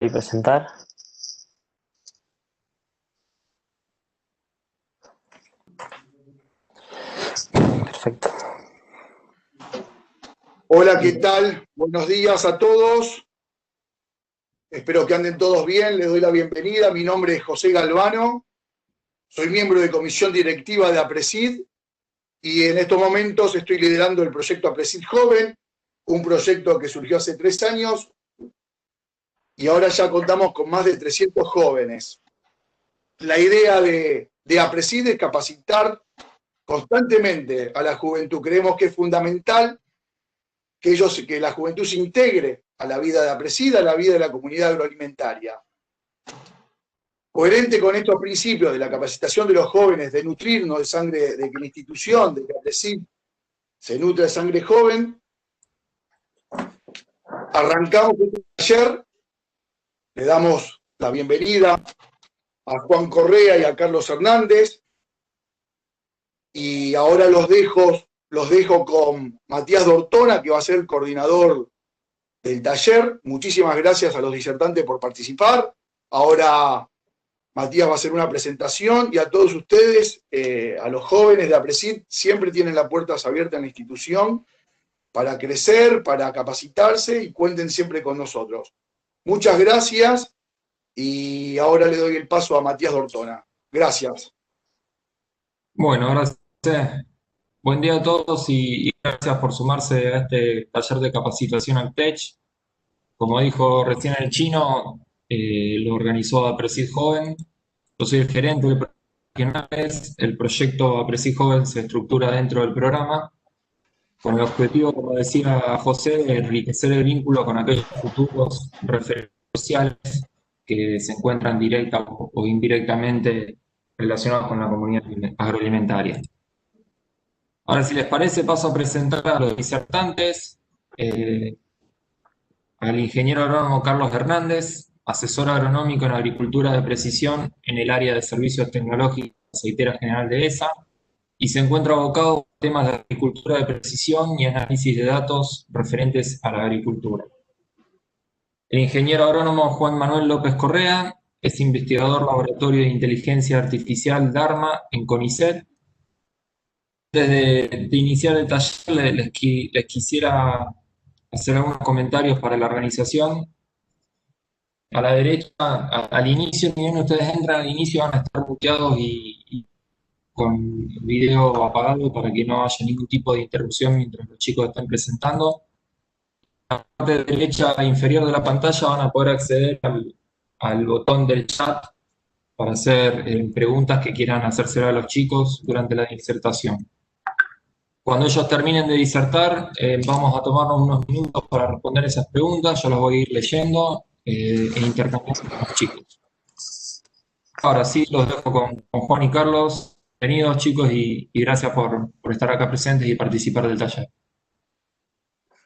y presentar. Perfecto. Hola, ¿qué tal? Buenos días a todos. Espero que anden todos bien. Les doy la bienvenida. Mi nombre es José Galvano. Soy miembro de comisión directiva de APRESID y en estos momentos estoy liderando el proyecto APRESID Joven, un proyecto que surgió hace 3 años y ahora ya contamos con más de 300 jóvenes. La idea de APRESID es capacitar constantemente a la juventud. Creemos que es fundamental que la juventud se integre a la vida de APRESID, a la vida de la comunidad agroalimentaria. Coherente con estos principios de la capacitación de los jóvenes, de nutrirnos de sangre, de que la institución, de que APRESID se nutre de sangre joven, arrancamos este taller. Le damos la bienvenida a Juan Correa y a Carlos Hernández, y ahora los dejo con Matías Dortona, que va a ser el coordinador del taller. Muchísimas gracias a los disertantes por participar. Ahora Matías va a hacer una presentación, y a todos ustedes, a los jóvenes de APRESID, siempre tienen las puertas abiertas en la institución para crecer, para capacitarse, y cuenten siempre con nosotros. Muchas gracias, y ahora le doy el paso a Matías Dortona. Gracias. Bueno, gracias. Buen día a todos y gracias por sumarse a este taller de capacitación AgTech. Como dijo recién el chino, lo organizó APRESID Joven. Yo soy el gerente del proyecto. El proyecto APRESID Joven se estructura dentro del programa con el objetivo, como decía José, de enriquecer el vínculo con aquellos futuros referentes sociales que se encuentran directa o indirectamente relacionados con la comunidad agroalimentaria. Ahora, si les parece, paso a presentar a los disertantes, al ingeniero agrónomo Carlos Hernández, asesor agronómico en agricultura de precisión en el área de servicios tecnológicos aceitera general de ESA, y se encuentra abocado a temas de agricultura de precisión y análisis de datos referentes a la agricultura. El ingeniero agrónomo Juan Manuel López Correa es investigador laboratorio de inteligencia artificial DARMA en CONICET. Antes de iniciar el taller, les quisiera hacer algunos comentarios para la organización. A la derecha, al inicio, ni bien ustedes entran al inicio, van a estar muteados y con el video apagado para que no haya ningún tipo de interrupción mientras los chicos estén presentando. En la parte derecha inferior de la pantalla van a poder acceder al botón del chat para hacer preguntas que quieran hacérselo a los chicos durante la disertación. Cuando ellos terminen de disertar, vamos a tomarnos unos minutos para responder esas preguntas. Yo las voy a ir leyendo e intercambiando con los chicos. Ahora sí, los dejo con Juan y Carlos. Bienvenidos, chicos, y gracias por estar acá presentes y participar del taller.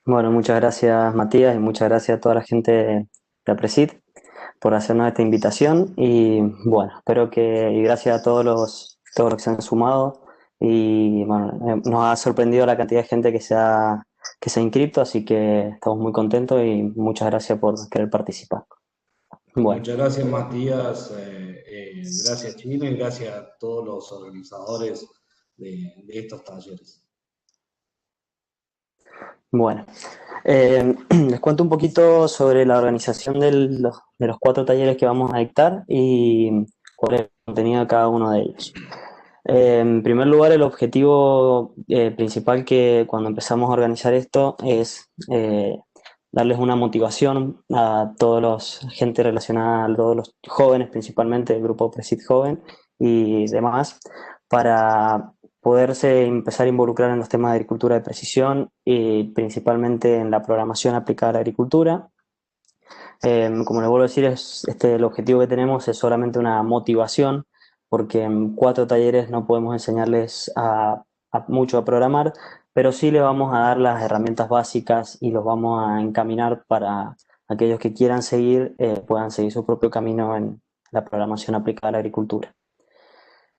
Bueno, muchas gracias, Matías, y muchas gracias a toda la gente de APRESID por hacernos esta invitación. Y bueno, y gracias a todos los que se han sumado. Y bueno, nos ha sorprendido la cantidad de gente que se ha inscrito, así que estamos muy contentos y muchas gracias por querer participar. Bueno. Muchas gracias, Matías, gracias, Chino, y gracias a todos los organizadores de estos talleres. Bueno, les cuento un poquito sobre la organización de los 4 talleres que vamos a dictar y cuál es el contenido de cada uno de ellos. En primer lugar, el objetivo principal que cuando empezamos a organizar esto es darles una motivación a toda la gente relacionada, a todos los jóvenes, principalmente el grupo APRESID Joven y demás, para poderse empezar a involucrar en los temas de agricultura de precisión y principalmente en la programación aplicada a la agricultura. Como les vuelvo a decir, el objetivo que tenemos es solamente una motivación, porque en 4 talleres no podemos enseñarles mucho a programar, pero sí le vamos a dar las herramientas básicas y los vamos a encaminar para aquellos que quieran seguir, puedan seguir su propio camino en la programación aplicada a la agricultura.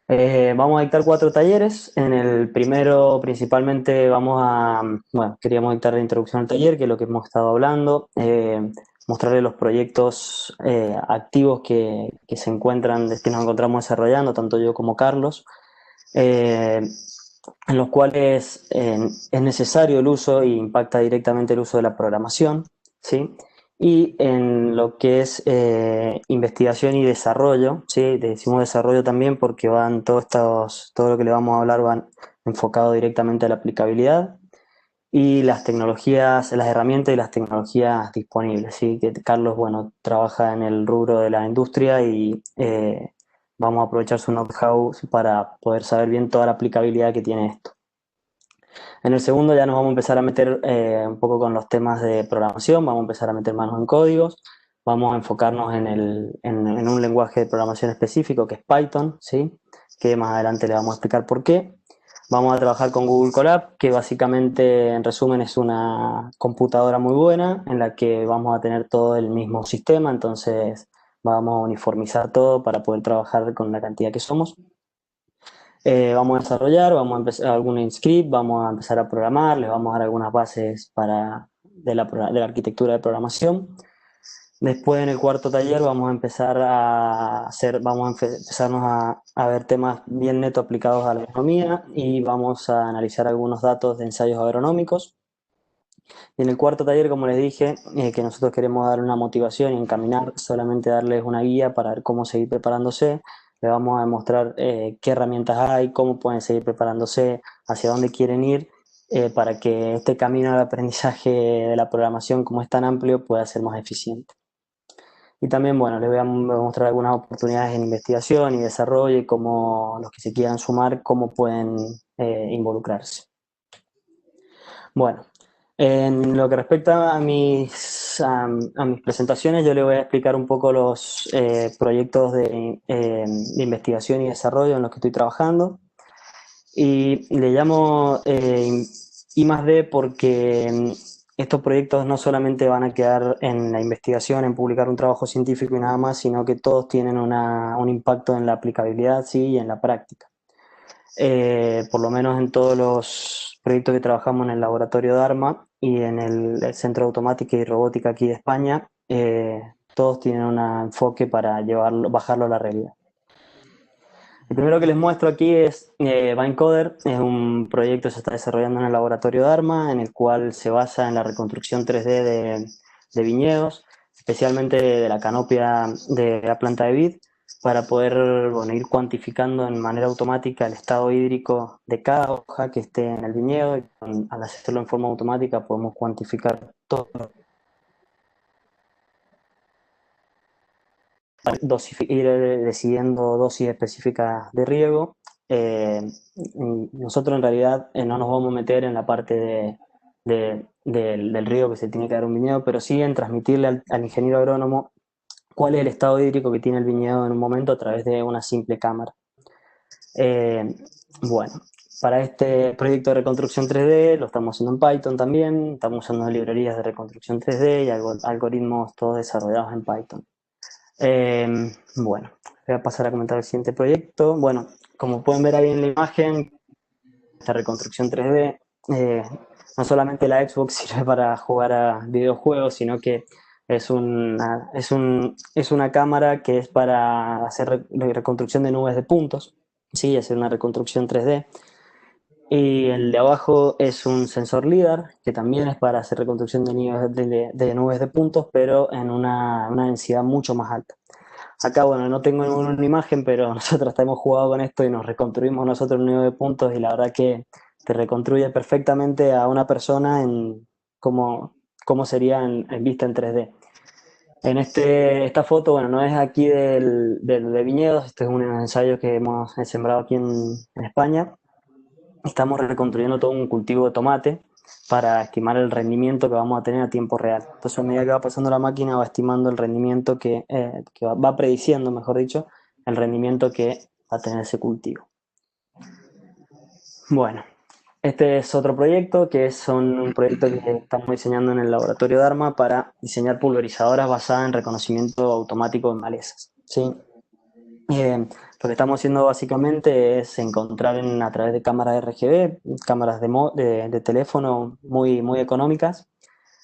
Vamos a dictar 4 talleres. En el primero, principalmente, queríamos dictar la introducción al taller, que es lo que hemos estado hablando. mostrarles los proyectos activos que nos encontramos desarrollando, tanto yo como Carlos, en los cuales es necesario el uso y impacta directamente el uso de la programación, ¿sí? Y en lo que es investigación y desarrollo, ¿sí? Decimos desarrollo también porque todo lo que le vamos a hablar van enfocado directamente a la aplicabilidad y las tecnologías, las herramientas y las tecnologías disponibles, ¿sí? Que Carlos, bueno, trabaja en el rubro de la industria y vamos a aprovechar su know-how para poder saber bien toda la aplicabilidad que tiene esto. En el segundo ya nos vamos a empezar a meter un poco con los temas de programación, vamos a empezar a meter manos en códigos, vamos a enfocarnos en un lenguaje de programación específico que es Python, ¿sí? Que más adelante le vamos a explicar por qué. Vamos a trabajar con Google Colab, que básicamente, en resumen, es una computadora muy buena en la que vamos a tener todo el mismo sistema, entonces vamos a uniformizar todo para poder trabajar con la cantidad que somos. Vamos a desarrollar, vamos a empezar algún script, vamos a empezar a programar, les vamos a dar algunas bases de la arquitectura de programación. Después, en el cuarto taller, vamos a empezarnos a ver temas bien neto aplicados a la agronomía y vamos a analizar algunos datos de ensayos agronómicos. Y en el cuarto taller, como les dije, que nosotros queremos dar una motivación y encaminar, solamente darles una guía para ver cómo seguir preparándose. Les vamos a demostrar qué herramientas hay, cómo pueden seguir preparándose, hacia dónde quieren ir, para que este camino al aprendizaje de la programación, como es tan amplio, pueda ser más eficiente. Y también, bueno, les voy a mostrar algunas oportunidades en investigación y desarrollo y cómo los que se quieran sumar, cómo pueden involucrarse. Bueno, en lo que respecta a mis presentaciones, yo les voy a explicar un poco los proyectos de investigación y desarrollo en los que estoy trabajando. Y le llamo I+D porque estos proyectos no solamente van a quedar en la investigación, en publicar un trabajo científico y nada más, sino que todos tienen un impacto en la aplicabilidad, sí, y en la práctica. Por lo menos en todos los proyectos que trabajamos en el laboratorio de ARMA y en el Centro de Automática y Robótica aquí de España, todos tienen un enfoque para bajarlo a la realidad. El primero que les muestro aquí es VineCoder, es un proyecto que se está desarrollando en el laboratorio de ARMA, en el cual se basa en la reconstrucción 3D de viñedos, especialmente de la canopia de la planta de vid, para poder ir cuantificando en manera automática el estado hídrico de cada hoja que esté en el viñedo, y al hacerlo en forma automática podemos cuantificar todo. Ir decidiendo dosis específicas de riego. Nosotros en realidad no nos vamos a meter en la parte del riego que se tiene que dar un viñedo, pero sí en transmitirle al ingeniero agrónomo cuál es el estado hídrico que tiene el viñedo en un momento a través de una simple cámara. Bueno, para este proyecto de reconstrucción 3D lo estamos haciendo en Python también, estamos usando librerías de reconstrucción 3D y algoritmos todos desarrollados en Python. Bueno, voy a pasar a comentar el siguiente proyecto. Bueno, como pueden ver ahí en la imagen, esta reconstrucción 3D, no solamente la Xbox sirve para jugar a videojuegos, sino que es una cámara que es para hacer reconstrucción de nubes de puntos, ¿sí? Hacer una reconstrucción 3D. Y el de abajo es un sensor LIDAR, que también es para hacer reconstrucción de nubes de puntos, pero en una densidad mucho más alta. Acá, bueno, no tengo ninguna imagen, pero nosotros hemos jugado con esto y nos reconstruimos nosotros un nube de puntos y la verdad que te reconstruye perfectamente a una persona en cómo sería en vista en 3D. En esta foto, bueno, no es aquí de viñedos, este es un ensayo que hemos sembrado aquí en España. Estamos reconstruyendo todo un cultivo de tomate para estimar el rendimiento que vamos a tener a tiempo real. Entonces, a medida que va pasando la máquina, va estimando el rendimiento que va prediciendo, mejor dicho, el rendimiento que va a tener ese cultivo. Bueno, este es otro proyecto que es un proyecto que estamos diseñando en el laboratorio de ARMA para diseñar pulverizadoras basadas en reconocimiento automático de malezas, ¿sí? Lo que estamos haciendo básicamente es encontrar a través de cámaras RGB, cámaras de teléfono muy, muy económicas,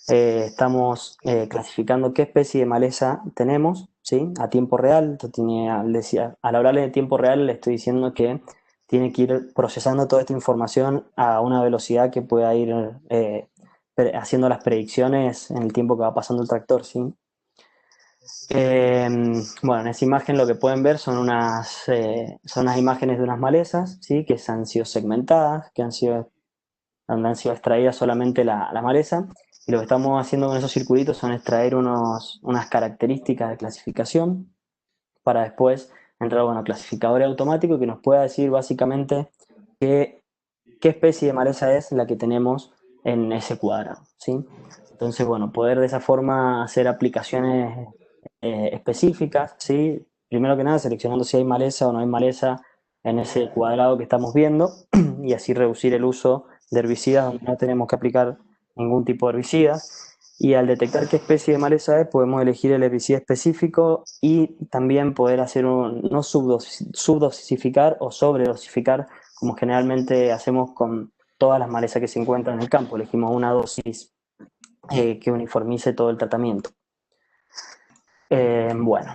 Estamos clasificando qué especie de maleza tenemos, ¿sí? A tiempo real. Esto tiene, al hablarle de tiempo real, le estoy diciendo que tiene que ir procesando toda esta información a una velocidad que pueda ir haciendo las predicciones en el tiempo que va pasando el tractor, ¿sí? Bueno, en esa imagen lo que pueden ver son unas imágenes de unas malezas, ¿sí? Que han sido segmentadas, donde han sido extraídas solamente la maleza. Y lo que estamos haciendo con esos circulitos son extraer unas características de clasificación para después entrar a un clasificador automático que nos pueda decir básicamente qué especie de maleza es la que tenemos en ese cuadrado, ¿sí? Entonces, bueno, poder de esa forma hacer aplicaciones específicas, ¿sí? Primero que nada, seleccionando si hay maleza o no hay maleza en ese cuadrado que estamos viendo y así reducir el uso de herbicidas donde no tenemos que aplicar ningún tipo de herbicidas. Y al detectar qué especie de maleza es, podemos elegir el herbicida específico y también poder hacer no subdosificar o sobredosificar, como generalmente hacemos con todas las malezas que se encuentran en el campo. Elegimos una dosis que uniformice todo el tratamiento. Bueno,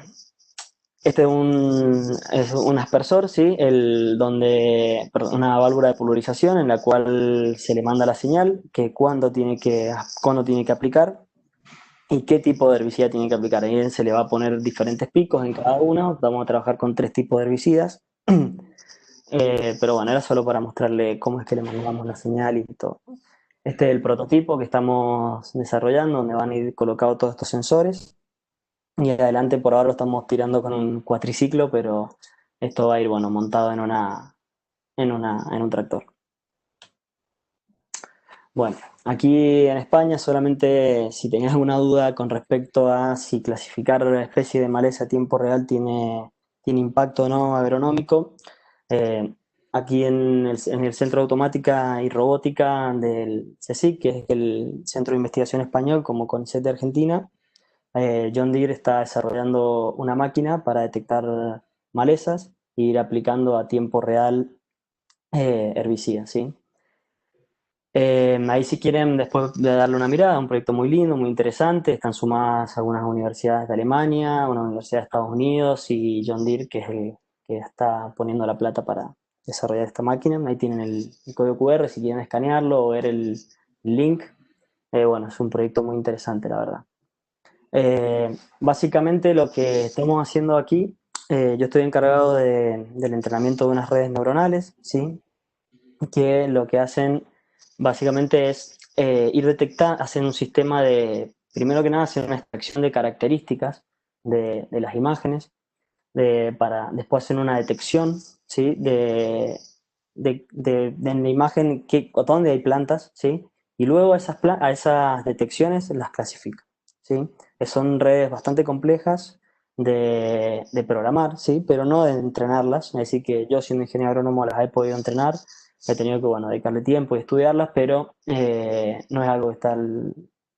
este es un aspersor, ¿sí? Una válvula de pulverización en la cual se le manda la señal que cuándo tiene que aplicar y qué tipo de herbicida tiene que aplicar. Ahí se le va a poner diferentes picos en cada uno. Vamos a trabajar con 3 tipos de herbicidas. Pero bueno, era solo para mostrarle cómo es que le mandamos la señal y todo. Este es el prototipo que estamos desarrollando, donde van a ir colocados todos estos sensores. Y adelante por ahora lo estamos tirando con un cuatriciclo, pero esto va a ir, bueno, montado en un tractor. Bueno, aquí en España solamente si tenías alguna duda con respecto a si clasificar la especie de maleza a tiempo real tiene impacto o no agronómico, eh, aquí en el Centro de Automática y Robótica del CSIC, que es el Centro de Investigación Español, como CONICET de Argentina, John Deere está desarrollando una máquina para detectar malezas e ir aplicando a tiempo real herbicidas, ¿sí? Ahí si quieren después de darle una mirada, un proyecto muy lindo, muy interesante, están sumadas algunas universidades de Alemania, una universidad de Estados Unidos y John Deere, que es el que está poniendo la plata para desarrollar esta máquina. Ahí tienen el código QR si quieren escanearlo o ver el link. Bueno, es un proyecto muy interesante, la verdad. Básicamente lo que estamos haciendo aquí, yo estoy encargado del entrenamiento de unas redes neuronales, ¿sí? Que lo que hacen básicamente es ir detectando, hacen un sistema primero que nada, hacer una extracción de características de las imágenes, para después hacer una detección, ¿sí? De la imagen dónde hay plantas, ¿sí? Y luego a esas detecciones las clasifica, ¿sí? Son redes bastante complejas de programar, ¿sí? Pero no de entrenarlas. Es decir, que yo siendo ingeniero agrónomo las he podido entrenar, he tenido que, bueno, dedicarle tiempo y estudiarlas, pero no es algo que está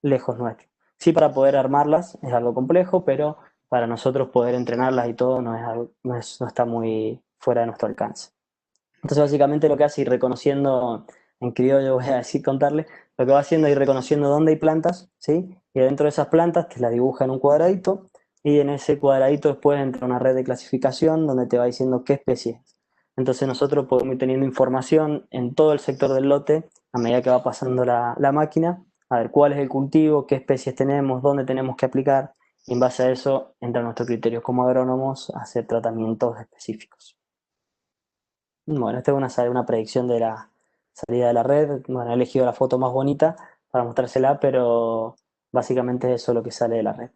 lejos nuestro. Sí, para poder armarlas es algo complejo, pero para nosotros poder entrenarlas y todo no está muy fuera de nuestro alcance. Entonces, básicamente lo que hace ir reconociendo, en criollo voy a decir, contarle, lo que va haciendo es ir reconociendo dónde hay plantas, ¿sí? Y dentro de esas plantas te las dibuja en un cuadradito y en ese cuadradito después entra una red de clasificación donde te va diciendo qué especie es. Entonces nosotros podemos ir teniendo información en todo el sector del lote a medida que va pasando la máquina, a ver cuál es el cultivo, qué especies tenemos, dónde tenemos que aplicar, y en base a eso entra nuestro criterio como agrónomos a hacer tratamientos específicos. Bueno, esta es una predicción de la salida de la red. Bueno, he elegido la foto más bonita para mostrársela, pero básicamente es eso lo que sale de la red.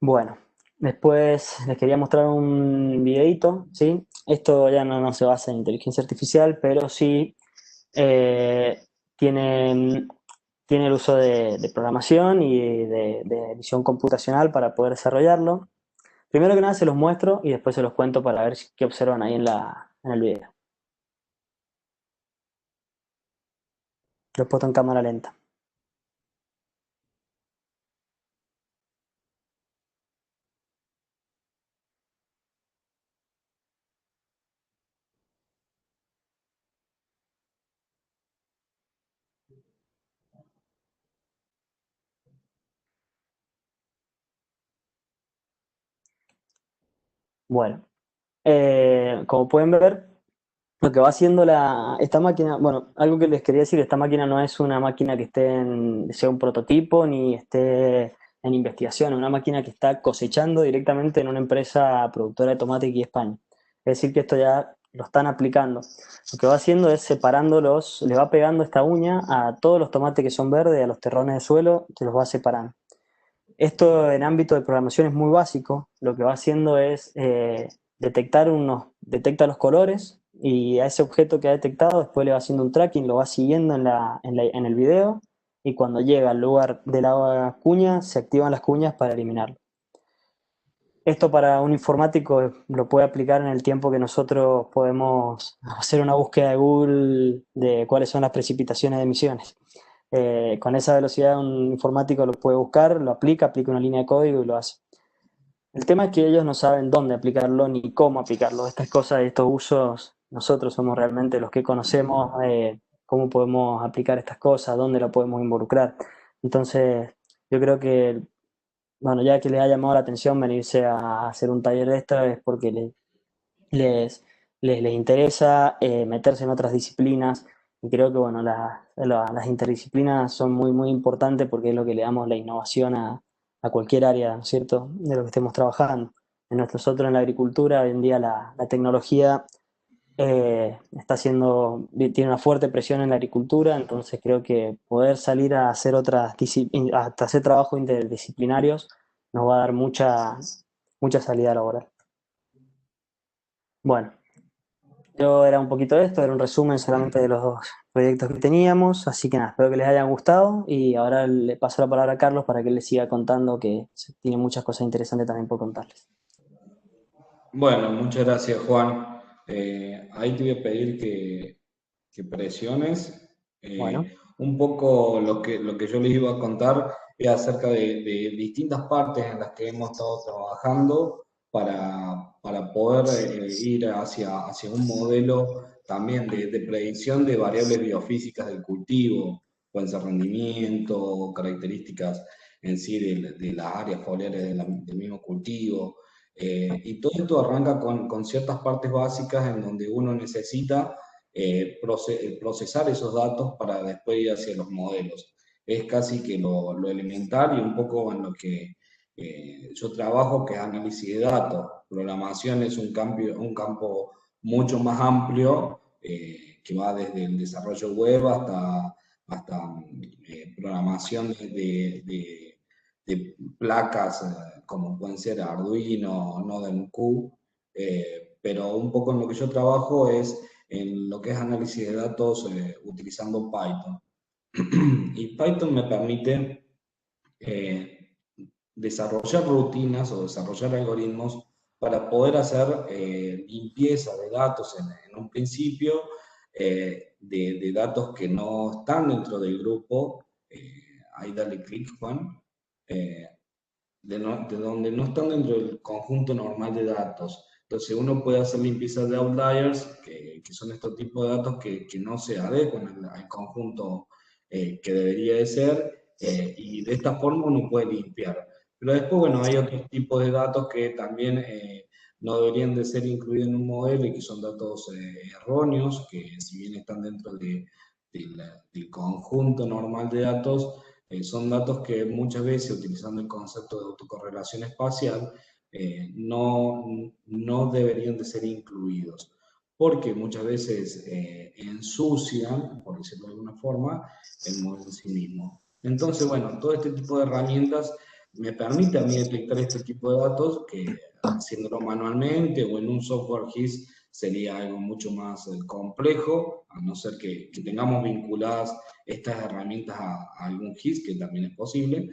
Bueno, después les quería mostrar un videito, ¿sí? Esto ya no se basa en inteligencia artificial, pero sí eh, tiene, tiene el uso de programación y de visión computacional para poder desarrollarlo. Primero que nada se los muestro y después se los cuento para ver qué observan ahí en el video. Lo he puesto en cámara lenta. Bueno, como pueden ver, lo que va haciendo esta máquina, bueno, algo que les quería decir, esta máquina no es una máquina que sea un prototipo ni esté en investigación, es una máquina que está cosechando directamente en una empresa productora de tomate aquí en España. Es decir, que esto ya lo están aplicando. Lo que va haciendo es separándolos, le va pegando esta uña a todos los tomates que son verdes, a los terrones de suelo, se los va separando. Esto en ámbito de programación es muy básico. Lo que va haciendo es detecta los colores y a ese objeto que ha detectado después le va haciendo un tracking, lo va siguiendo en el video y cuando llega al lugar de la cuña se activan las cuñas para eliminarlo. Esto para un informático lo puede aplicar en el tiempo que nosotros podemos hacer una búsqueda de Google de cuáles son las precipitaciones de emisiones. Con esa velocidad un informático lo puede buscar, lo aplica una línea de código y lo hace. El tema es que ellos no saben dónde aplicarlo ni cómo aplicarlo. Estas cosas, estos usos, nosotros somos realmente los que conocemos cómo podemos aplicar estas cosas, dónde lo podemos involucrar. Entonces, yo creo que, bueno, ya que les ha llamado la atención venirse a hacer un taller de esto es porque les, les interesa meterse en otras disciplinas y creo que bueno, las interdisciplinas son muy, muy importantes porque es lo que le damos la innovación a cualquier área, ¿no es cierto?, de lo que estemos trabajando. En nosotros en la agricultura, hoy en día la tecnología tiene una fuerte presión en la agricultura, entonces creo que poder salir a hacer hasta hacer trabajos interdisciplinarios nos va a dar mucha salida laboral. Bueno, yo era un poquito de esto, era un resumen solamente de los dos proyectos que teníamos, así que nada, espero que les hayan gustado y ahora le paso la palabra a Carlos para que él les siga contando que tiene muchas cosas interesantes también por contarles. Bueno, muchas gracias, Juan. Ahí te voy a pedir que presiones. Bueno, Un poco lo que yo les iba a contar es acerca de distintas partes en las que hemos estado trabajando para poder ir hacia un modelo también de predicción de variables biofísicas del cultivo, pueden ser rendimiento, características en sí de las áreas foliares del mismo cultivo. Y todo esto arranca con ciertas partes básicas en donde uno necesita procesar esos datos para después ir hacia los modelos. Es casi que lo elemental y un poco en lo que yo trabajo, que es análisis de datos. Programación es un campo mucho más amplio que va desde el desarrollo web hasta programación de placas como pueden ser Arduino, Node Q, pero un poco en lo que yo trabajo es en lo que es análisis de datos utilizando Python. Y Python me permite desarrollar rutinas o desarrollar algoritmos para poder hacer limpieza de datos en un principio, de datos que no están dentro del grupo. Ahí dale clic, Juan. De donde no están dentro del conjunto normal de datos. Entonces uno puede hacer limpieza de outliers, que son estos tipos de datos que no se adecuan al conjunto que debería de ser, y de esta forma uno puede limpiar. Pero después, bueno, hay otros tipos de datos que también no deberían de ser incluidos en un modelo y que son datos erróneos, que si bien están dentro del conjunto normal de datos, son datos que muchas veces, utilizando el concepto de autocorrelación espacial, no deberían de ser incluidos, porque muchas veces ensucian, por decirlo de alguna forma, el modelo en sí mismo. Entonces, bueno, todo este tipo de herramientas me permite a mí detectar este tipo de datos que haciéndolo manualmente o en un software GIS sería algo mucho más complejo, a no ser que tengamos vinculadas estas herramientas a algún GIS, que también es posible.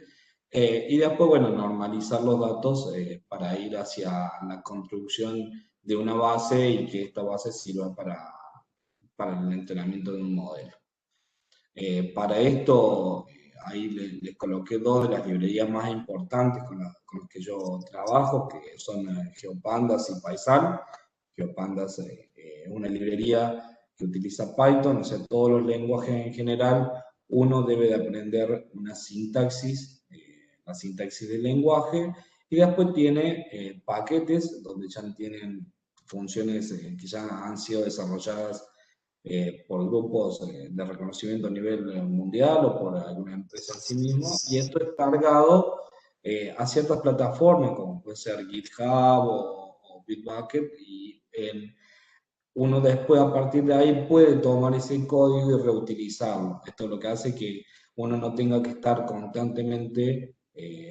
Y después, bueno, normalizar los datos para ir hacia la construcción de una base y que esta base sirva para el entrenamiento de un modelo. Para esto, ahí les coloqué dos de las librerías más importantes con las que yo trabajo, que son GeoPandas y Paisal. GeoPandas es una librería que utiliza Python, o sea, todos los lenguajes en general, uno debe de aprender una sintaxis, la sintaxis del lenguaje, Y después tiene paquetes donde ya tienen funciones que ya han sido desarrolladas por grupos de reconocimiento a nivel mundial o por alguna empresa en sí mismo, y esto es cargado a ciertas plataformas como puede ser GitHub o Bitbucket, y uno después a partir de ahí puede tomar ese código y reutilizarlo. Esto es lo que hace que uno no tenga que estar constantemente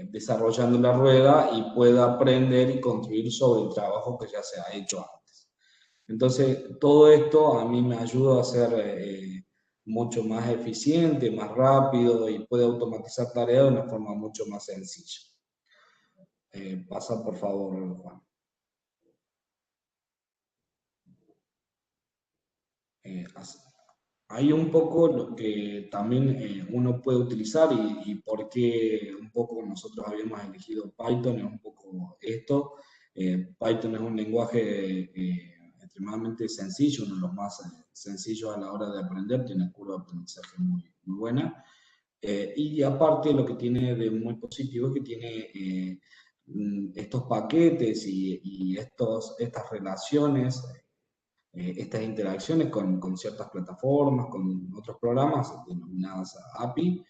desarrollando la rueda y pueda aprender y construir sobre el trabajo que ya se ha hecho antes. Entonces, todo esto a mí me ayuda a ser mucho más eficiente, más rápido, y puede automatizar tareas de una forma mucho más sencilla. Pasa por favor, Juan. Hay un poco lo que también uno puede utilizar y por qué un poco nosotros habíamos elegido Python, es un poco esto. Python es un lenguaje extremadamente sencillo, uno de los más sencillos a la hora de aprender, tiene curva de aprendizaje muy buena. Y aparte lo que tiene de muy positivo es que tiene estos paquetes y estas relaciones, estas interacciones con ciertas plataformas, con otros programas denominadas API.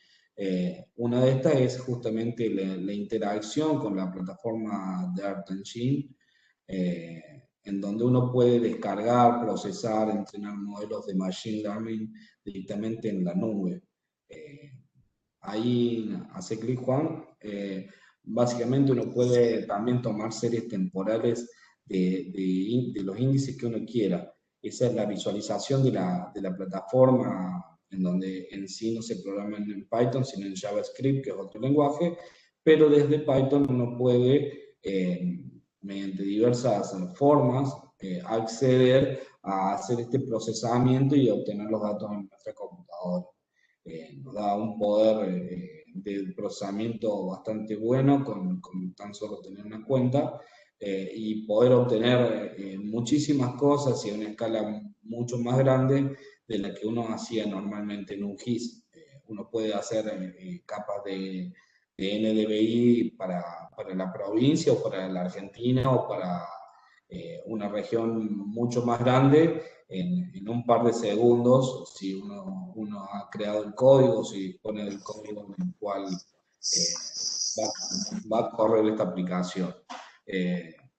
Una de estas es justamente la interacción con la plataforma de ArtEngine, en donde uno puede descargar, procesar, entrenar modelos de Machine Learning directamente en la nube. Ahí hace clic Juan. Básicamente uno puede también tomar series temporales de los índices que uno quiera. Esa es la visualización de la plataforma, en donde en sí no se programa en Python, sino en JavaScript, que es otro lenguaje, pero desde Python uno puede, mediante diversas formas, acceder a hacer este procesamiento y obtener los datos en nuestra computadora. Nos da un poder de procesamiento bastante bueno con tan solo tener una cuenta, y poder obtener muchísimas cosas y a una escala mucho más grande de la que uno hacía normalmente en un GIS. Uno puede hacer capas de NDVI para la provincia o para la Argentina o para una región mucho más grande en un par de segundos, si uno ha creado el código, si pone el código en el cual va a correr esta aplicación.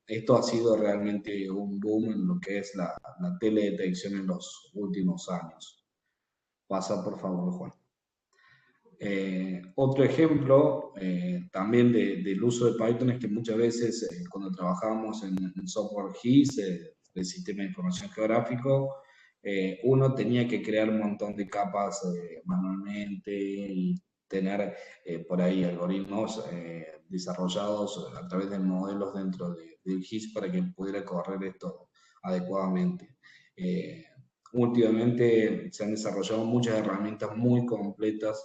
Esto ha sido realmente un boom en lo que es la teledetección en los últimos años. Pasa por favor, Juan. Otro ejemplo también del uso de Python es que muchas veces cuando trabajábamos en software GIS, el sistema de información geográfico, uno tenía que crear un montón de capas manualmente y tener por ahí algoritmos desarrollados a través de modelos dentro del GIS para que pudiera correr esto adecuadamente. Últimamente se han desarrollado muchas herramientas muy completas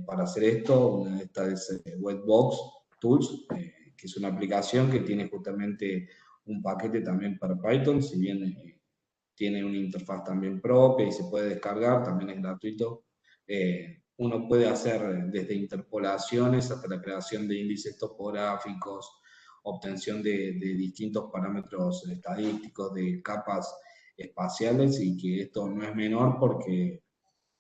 para hacer esto. Una de estas es Webbox Tools, que es una aplicación que tiene justamente un paquete también para Python, si bien tiene una interfaz también propia y se puede descargar, también es gratuito. Uno puede hacer desde interpolaciones hasta la creación de índices topográficos, obtención de distintos parámetros estadísticos, de capas espaciales, y que esto no es menor porque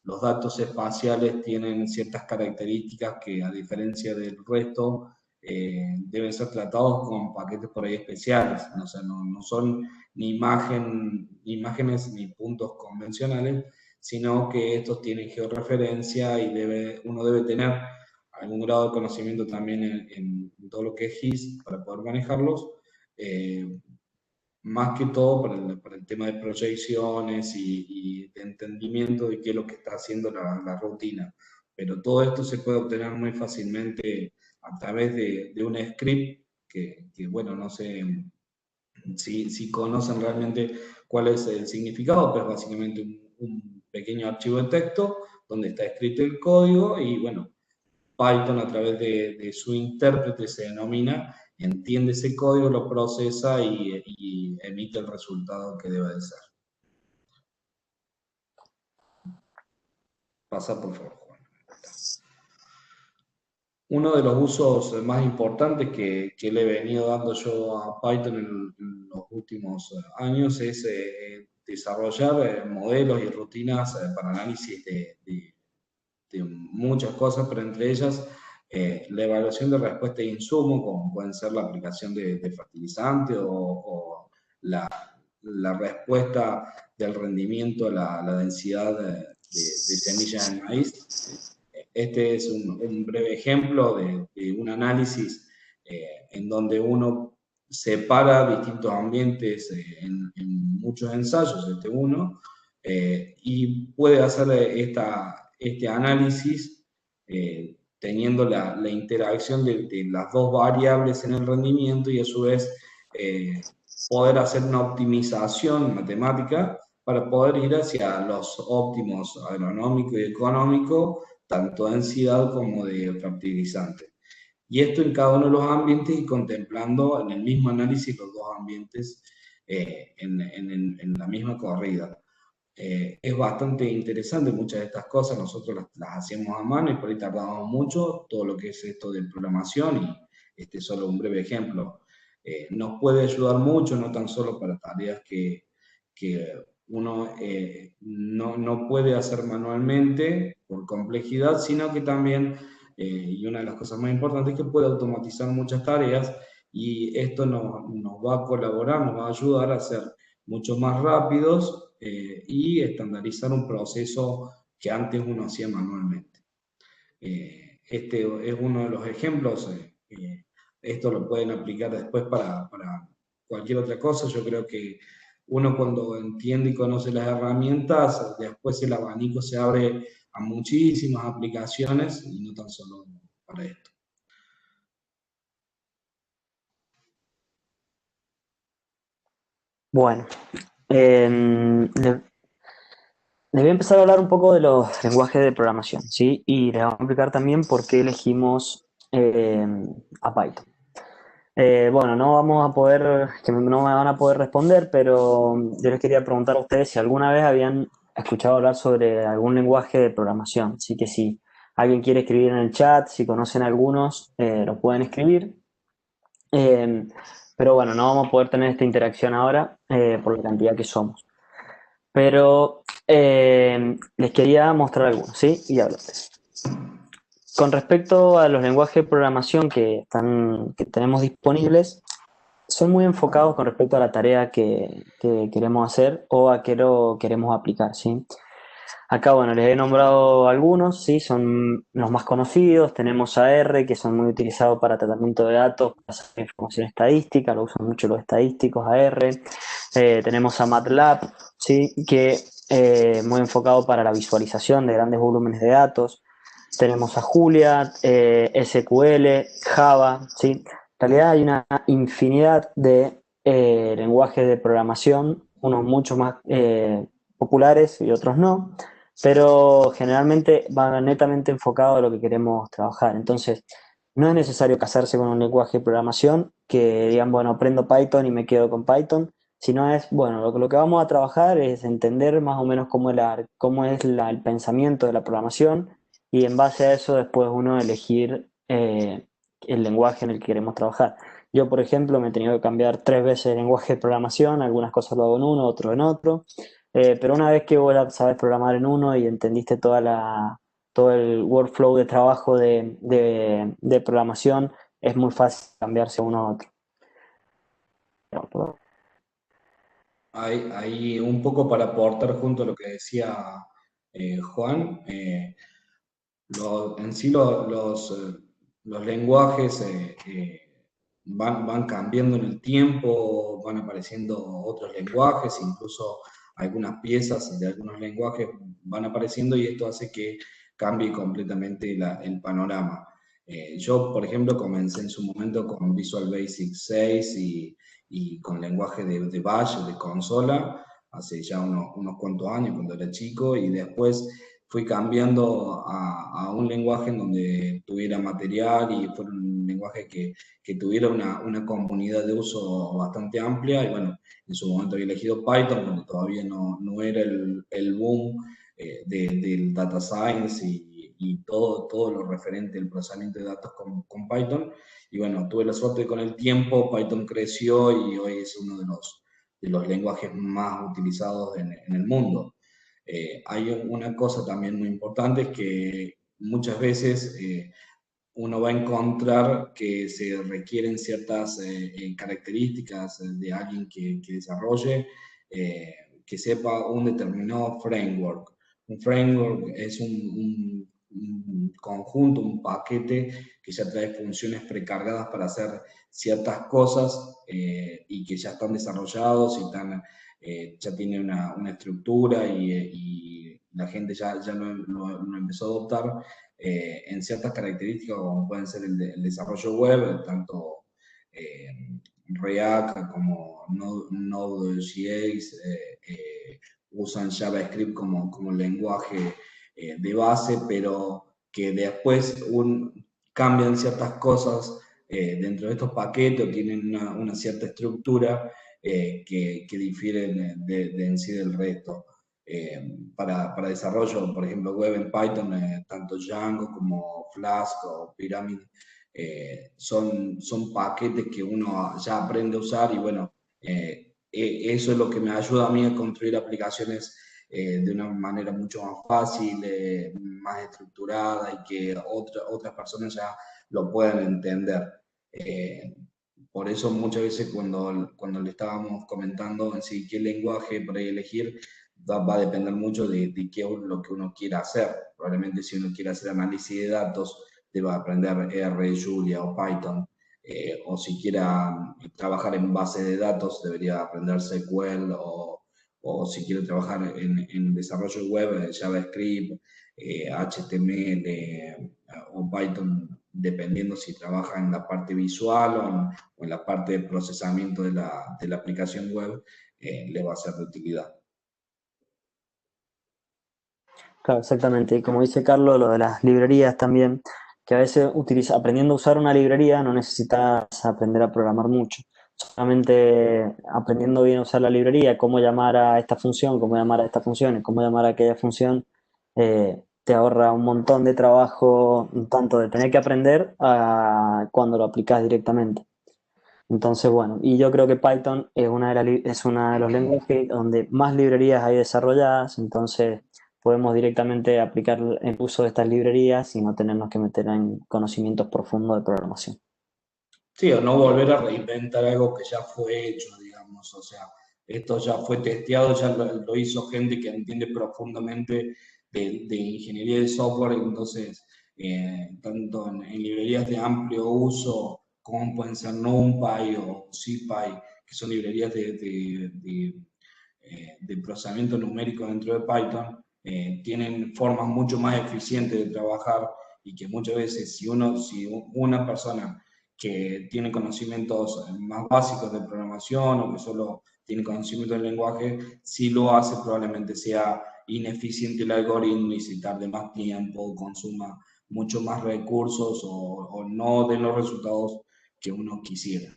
los datos espaciales tienen ciertas características que, a diferencia del resto, deben ser tratados con paquetes por ahí especiales. O sea, no son ni imágenes ni puntos convencionales, sino que estos tienen georreferencia y uno debe tener algún grado de conocimiento también en todo lo que es GIS para poder manejarlos. Más que todo para el tema de proyecciones y de entendimiento de qué es lo que está haciendo la rutina. Pero todo esto se puede obtener muy fácilmente a través de un script que, bueno, no sé si conocen realmente cuál es el significado, pero es básicamente un pequeño archivo de texto donde está escrito el código y, bueno, Python, a través de su intérprete, se denomina, entiende ese código, lo procesa y emite el resultado que debe de ser. Pasa por favor, Juan. Uno de los usos más importantes que le he venido dando yo a Python en los últimos años es desarrollar modelos y rutinas para análisis de muchas cosas, pero entre ellas la evaluación de respuesta de insumo, como pueden ser la aplicación de fertilizante o la respuesta del rendimiento a la densidad de semillas de maíz. Este es un breve ejemplo de un análisis en donde uno separa distintos ambientes en muchos ensayos, y puede hacer este análisis teniendo la interacción de las dos variables en el rendimiento y a su vez poder hacer una optimización matemática para poder ir hacia los óptimos agronómico y económico, tanto de densidad como de fertilizante. Y esto en cada uno de los ambientes y contemplando en el mismo análisis los dos ambientes en la misma corrida. Es bastante interesante muchas de estas cosas, nosotros las hacemos a mano y por ahí tardamos mucho, todo lo que es esto de programación, y este es solo un breve ejemplo. Nos puede ayudar mucho, no tan solo para tareas que uno no puede hacer manualmente por complejidad, sino que también, y una de las cosas más importantes, es que puede automatizar muchas tareas, y esto nos va a colaborar, nos va a ayudar a ser mucho más rápidos y estandarizar un proceso que antes uno hacía manualmente. Este es uno de los ejemplos. Esto lo pueden aplicar después para cualquier otra cosa. Yo creo que uno, cuando entiende y conoce las herramientas, después el abanico se abre a muchísimas aplicaciones y no tan solo para esto. Bueno, les voy a empezar a hablar un poco de los lenguajes de programación, ¿sí? Y les voy a explicar también por qué elegimos a Python. Bueno, no vamos a poder, que no me van a poder responder, pero yo les quería preguntar a ustedes si alguna vez habían escuchado hablar sobre algún lenguaje de programación. Así que si alguien quiere escribir en el chat, si conocen algunos, lo pueden escribir. Pero bueno, no vamos a poder tener esta interacción ahora por la cantidad que somos. Pero les quería mostrar algunos, ¿sí? Y hablarles. Con respecto a los lenguajes de programación que tenemos disponibles, son muy enfocados con respecto a la tarea que queremos hacer o a qué lo queremos aplicar, ¿sí? Acá, bueno, les he nombrado algunos, ¿sí? Son los más conocidos. Tenemos a R, que son muy utilizados para tratamiento de datos, para hacer información estadística, lo usan mucho los estadísticos, a R. Tenemos a MATLAB, ¿sí? Que muy enfocado para la visualización de grandes volúmenes de datos. Tenemos a Julia, SQL, Java, ¿sí? En realidad hay una infinidad de lenguajes de programación, unos mucho más populares y otros no, pero generalmente van netamente enfocados a lo que queremos trabajar. Entonces, no es necesario casarse con un lenguaje de programación que digan, bueno, aprendo Python y me quedo con Python, sino es, bueno, lo que vamos a trabajar es entender más o menos cómo es el pensamiento de la programación, y en base a eso después uno elegir el lenguaje en el que queremos trabajar. Yo, por ejemplo, me he tenido que cambiar 3 veces de lenguaje de programación, algunas cosas lo hago en uno, otro en otro, pero una vez que vos sabes programar en uno y entendiste todo el workflow de trabajo de programación, es muy fácil cambiarse uno a otro. Hay un poco para aportar junto a lo que decía Juan. En sí los lenguajes van cambiando en el tiempo, van apareciendo otros lenguajes, incluso algunas piezas de algunos lenguajes van apareciendo, y esto hace que cambie completamente el panorama. Yo, por ejemplo, comencé en su momento con Visual Basic 6 y con lenguaje de Bash, de consola, hace ya unos cuantos años cuando era chico, y después fui cambiando a un lenguaje en donde tuviera material y fuera un lenguaje que tuviera una comunidad de uso bastante amplia. Y bueno, en su momento había elegido Python, cuando todavía no era el boom del data science y todo lo referente al procesamiento de datos con Python. Y bueno, tuve la suerte con el tiempo, Python creció y hoy es uno de los lenguajes más utilizados en el mundo. Hay una cosa también muy importante, es que muchas veces uno va a encontrar que se requieren ciertas características de alguien que desarrolle, que sepa un determinado framework. Un framework es un conjunto, un paquete que ya trae funciones precargadas para hacer ciertas cosas y que ya están desarrollados y ya tiene una estructura y la gente ya lo empezó a adoptar en ciertas características como pueden ser el desarrollo web, tanto React como Node.js usan JavaScript como lenguaje de base, pero que después cambian ciertas cosas dentro de estos paquetes o tienen una cierta estructura que difieren en sí del resto. Para desarrollo, por ejemplo, web en Python, tanto Django como Flask o Pyramid son paquetes que uno ya aprende a usar y bueno, eso es lo que me ayuda a mí a construir aplicaciones de una manera mucho más fácil, más estructurada y que otras personas ya lo puedan entender. Por eso muchas veces cuando le estábamos comentando en sí qué lenguaje para elegir, va a depender mucho de qué es lo que uno quiera hacer. Probablemente si uno quiere hacer análisis de datos, deba aprender R, Julia o Python. O si quiera trabajar en base de datos, debería aprender SQL o si quiere trabajar en desarrollo web, JavaScript, HTML o Python, dependiendo si trabaja en la parte visual o en la parte de procesamiento de la aplicación web, le va a ser de utilidad. Claro, exactamente. Y como dice Carlos, lo de las librerías también, que a veces aprendiendo a usar una librería no necesitas aprender a programar mucho. Solamente aprendiendo bien a usar la librería, cómo llamar a esta función, cómo llamar a esta función y cómo llamar a aquella función, te ahorra un montón de trabajo, tanto de tener que aprender a cuando lo aplicas directamente. Entonces, bueno, y yo creo que Python es es uno de los lenguajes donde más librerías hay desarrolladas, entonces podemos directamente aplicar el uso de estas librerías y no tenernos que meter en conocimientos profundos de programación. Sí, o no volver a reinventar algo que ya fue hecho, digamos. O sea, esto ya fue testeado, ya lo hizo gente que entiende profundamente de ingeniería de software, entonces, tanto en librerías de amplio uso, como pueden ser NumPy o SciPy, que son librerías de procesamiento numérico dentro de Python, tienen formas mucho más eficientes de trabajar y que muchas veces si una persona que tiene conocimientos más básicos de programación o que solo tiene conocimiento del lenguaje, si lo hace probablemente sea ineficiente el algoritmo y se tarde más tiempo, consuma mucho más recursos o no den los resultados que uno quisiera.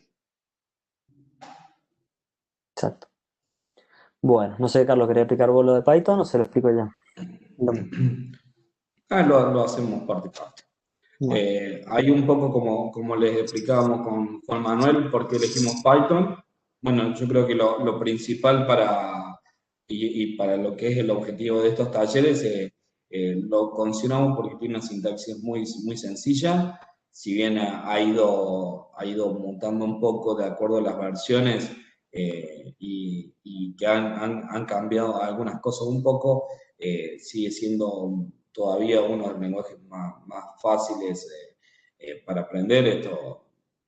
Exacto. Bueno, no sé, Carlos, ¿quería explicar vos lo de Python o se lo explico ya? Lo hacemos parte y parte. Bueno. Hay un poco como les explicábamos con Manuel, por qué elegimos Python. Bueno, yo creo que lo principal y para lo que es el objetivo de estos talleres, lo consideramos porque tiene una sintaxis muy, muy sencilla. Si bien ha ido mutando un poco de acuerdo a las versiones y que han cambiado algunas cosas un poco, sigue siendo todavía uno de los lenguajes más fáciles para aprender. Esto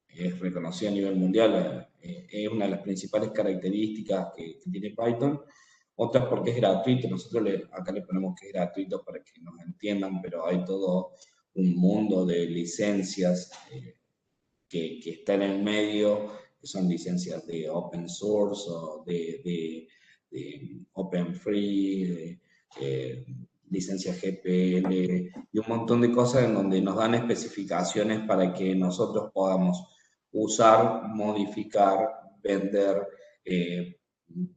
es reconocido a nivel mundial, es una de las principales características que tiene Python. Otras porque es gratuito, nosotros acá le ponemos que es gratuito para que nos entiendan, pero hay todo un mundo de licencias que está en el medio, que son licencias de open source o de open free, licencias GPL y un montón de cosas en donde nos dan especificaciones para que nosotros podamos usar, modificar, vender,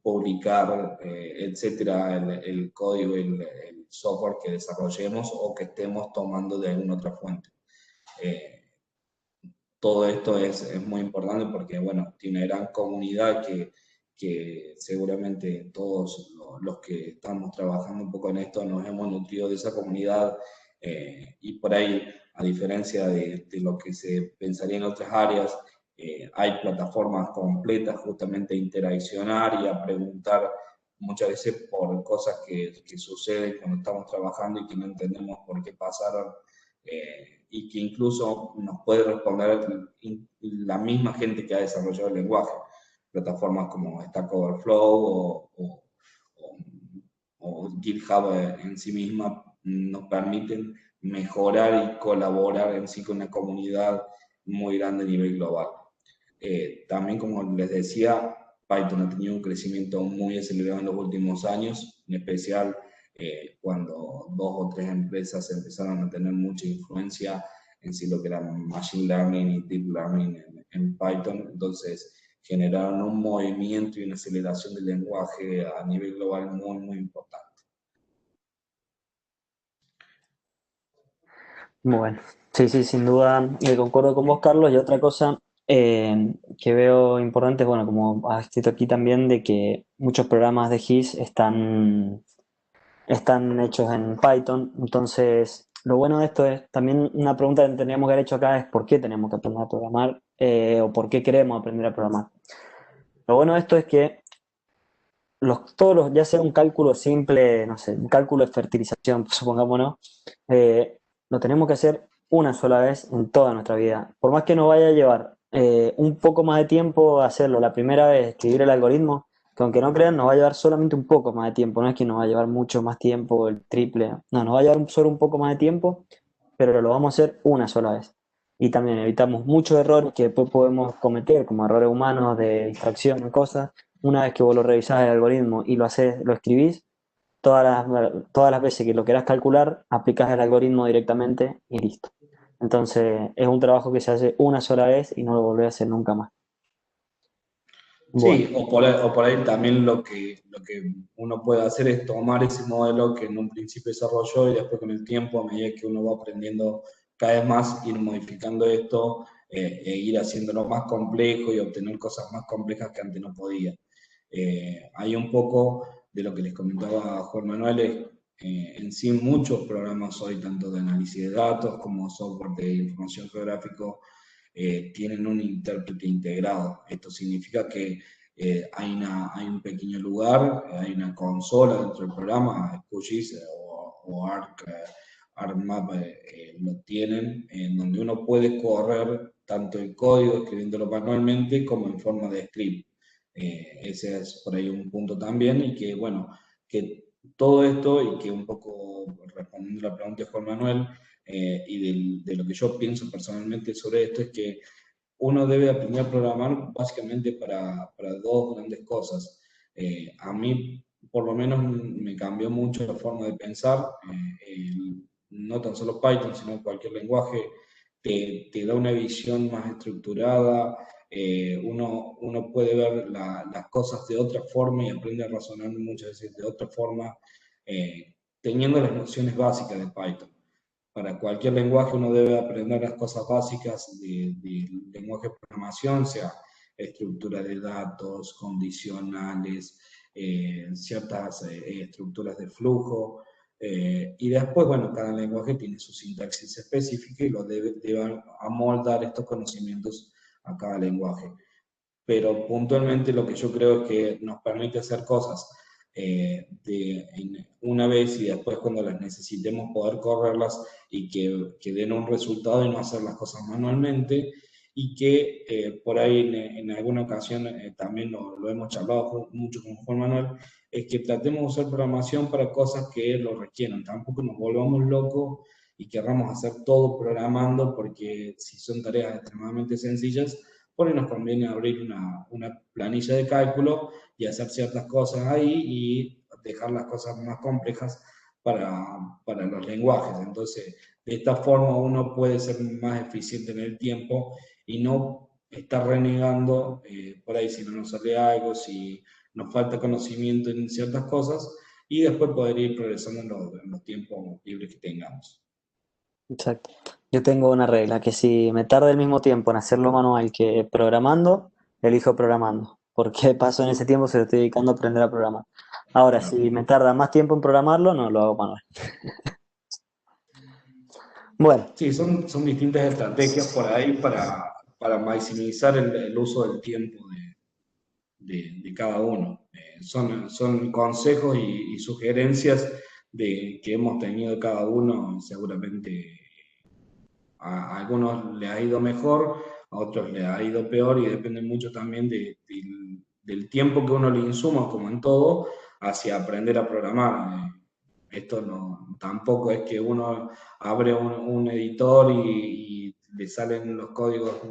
publicar, etcétera, el código, software que desarrollemos o que estemos tomando de alguna otra fuente. Todo esto es muy importante porque, bueno, tiene una gran comunidad que seguramente todos los que estamos trabajando un poco en esto nos hemos nutrido de esa comunidad, y por ahí, a diferencia de lo que se pensaría en otras áreas, hay plataformas completas justamente a interaccionar y a preguntar muchas veces por cosas que suceden cuando estamos trabajando y que no entendemos por qué pasaron, y que incluso nos puede responder la misma gente que ha desarrollado el lenguaje. Plataformas como Stack Overflow o GitHub en sí misma nos permiten mejorar y colaborar en sí con una comunidad muy grande a nivel global. También, como les decía, Python ha tenido un crecimiento muy acelerado en los últimos años, en especial cuando 2 o 3 empresas empezaron a tener mucha influencia en sí lo que era Machine Learning y Deep Learning en Python. Entonces generaron un movimiento y una aceleración del lenguaje a nivel global muy, muy importante. Bueno, sí, sí, sin duda, concuerdo con vos, Carlos. Y otra cosa que veo importante, bueno, como has escrito aquí también, de que muchos programas de GIS están hechos en Python. Entonces, lo bueno de esto es también una pregunta que tendríamos que haber hecho acá es por qué tenemos que aprender a programar, o por qué queremos aprender a programar. Lo bueno de esto es que ya sea un cálculo simple, no sé, un cálculo de fertilización, supongámonos, lo tenemos que hacer una sola vez en toda nuestra vida. Por más que nos vaya a llevar un poco más de tiempo hacerlo la primera vez, escribir el algoritmo, que aunque no crean, nos va a llevar solamente un poco más de tiempo. No es que nos va a llevar mucho más tiempo, el triple. No, nos va a llevar solo un poco más de tiempo, pero lo vamos a hacer una sola vez. Y también evitamos muchos errores que después podemos cometer, como errores humanos de distracción y cosas. Una vez que vos lo revisás el algoritmo y lo escribís, todas las veces que lo quieras calcular, aplicas el algoritmo directamente y listo. Entonces, es un trabajo que se hace una sola vez y no lo volvés a hacer nunca más. Bueno, Sí, o por ahí también lo que uno puede hacer es tomar ese modelo que en un principio desarrolló y después con el tiempo, a medida que uno va aprendiendo cada vez más, ir modificando esto, e ir haciéndolo más complejo y obtener cosas más complejas que antes no podía. Hay un poco de lo que les comentaba Juan Manuel, en sí muchos programas hoy, tanto de análisis de datos como software de información geográfico, tienen un intérprete integrado. Esto significa que hay un pequeño lugar, hay una consola dentro del programa, QGIS o ArcMap lo tienen, en donde uno puede correr tanto el código escribiéndolo manualmente como en forma de script. Ese es por ahí un punto también, y que bueno, que todo esto, y que un poco respondiendo a la pregunta de Juan Manuel, y de lo que yo pienso personalmente sobre esto, es que uno debe aprender a programar básicamente para 2 grandes cosas. A mí, por lo menos, me cambió mucho la forma de pensar. No tan solo Python, sino cualquier lenguaje te da una visión más estructurada. Uno puede ver las cosas de otra forma y aprende a razonar muchas veces de otra forma, teniendo las nociones básicas de Python. Para cualquier lenguaje uno debe aprender las cosas básicas del lenguaje de programación, sea estructura de datos, condicionales, ciertas estructuras de flujo, y después, bueno, cada lenguaje tiene su sintaxis específica y lo debe amoldar estos conocimientos a cada lenguaje. Pero puntualmente lo que yo creo es que nos permite hacer cosas una vez, y después cuando las necesitemos poder correrlas y que den un resultado y no hacer las cosas manualmente, y que por ahí en alguna ocasión también lo hemos charlado mucho con Juan Manuel, es que tratemos de usar programación para cosas que lo requieran, tampoco nos volvamos locos y querramos hacer todo programando, porque si son tareas extremadamente sencillas, por ahí nos conviene abrir una planilla de cálculo y hacer ciertas cosas ahí y dejar las cosas más complejas para los lenguajes. Entonces, de esta forma uno puede ser más eficiente en el tiempo y no estar renegando por ahí si no nos sale algo, si nos falta conocimiento en ciertas cosas, y después poder ir progresando en los tiempos libres que tengamos. Exacto. Yo tengo una regla, que si me tarda el mismo tiempo en hacerlo manual que programando, elijo programando, porque paso en ese tiempo se lo estoy dedicando a aprender a programar. Ahora, Claro. si me tarda más tiempo en programarlo, no lo hago manual. Bueno, Sí, son distintas estrategias por ahí para maximizar el uso del tiempo de cada uno. Son consejos y sugerencias que hemos tenido cada uno. Seguramente a algunos les ha ido mejor, a otros les ha ido peor, y depende mucho también del tiempo que uno le insuma, como en todo, hacia aprender a programar. Esto no, tampoco es que uno abre un editor y le salen los códigos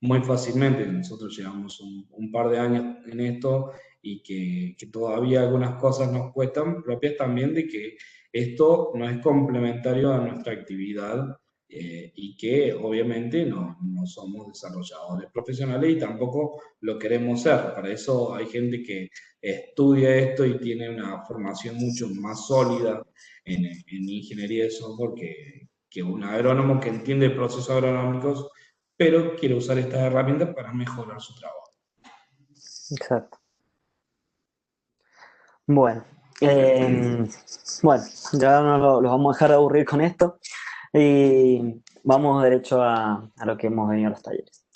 muy fácilmente. Nosotros llevamos un par de años en esto, y que todavía algunas cosas nos cuestan, propias también de que esto no es complementario a nuestra actividad, y que obviamente no somos desarrolladores profesionales y tampoco lo queremos ser. Para eso hay gente que estudia esto y tiene una formación mucho más sólida en ingeniería de software que un agrónomo que entiende procesos agronómicos, pero quiere usar estas herramientas para mejorar su trabajo. exacto. Bueno, eh, bueno, ya no los vamos a dejar de aburrir con esto y vamos derecho a lo que hemos venido a los talleres.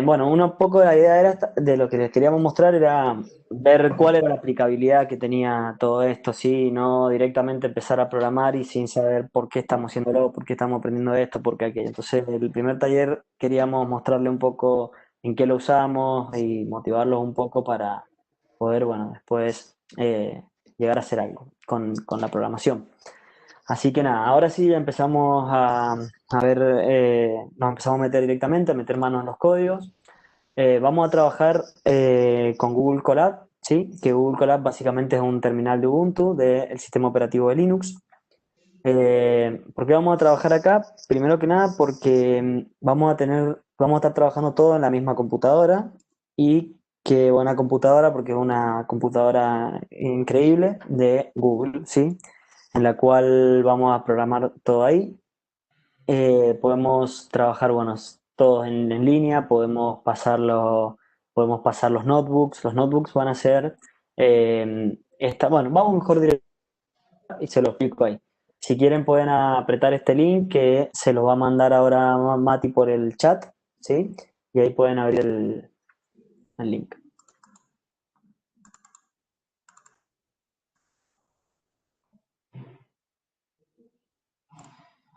Bueno, un poco la idea era de lo que les queríamos mostrar era ver cuál era la aplicabilidad que tenía todo esto, sí, no directamente empezar a programar y sin saber por qué estamos haciéndolo, por qué estamos aprendiendo esto, por qué aquello. Entonces, el primer taller queríamos mostrarle un poco en qué lo usamos y motivarlos un poco para poder, bueno, después llegar a hacer algo con la programación. Así que nada, ahora sí ya empezamos a ver, nos empezamos a meter directamente, a meter manos en los códigos. Vamos a trabajar con Google Colab, ¿sí? Que Google Colab básicamente es un terminal de Ubuntu del sistema operativo de Linux. ¿Por qué vamos a trabajar acá? Primero que nada porque vamos a estar trabajando todo en la misma computadora, y qué buena computadora, porque es una computadora increíble de Google, ¿sí? En la cual vamos a programar todo ahí. Podemos trabajar, bueno, todos en línea, podemos pasar los notebooks. Los notebooks van a ser, bueno, vamos mejor directo y se lo explico ahí. Si quieren pueden apretar este link que se lo va a mandar ahora Mati por el chat, ¿sí? Y ahí pueden abrir el link.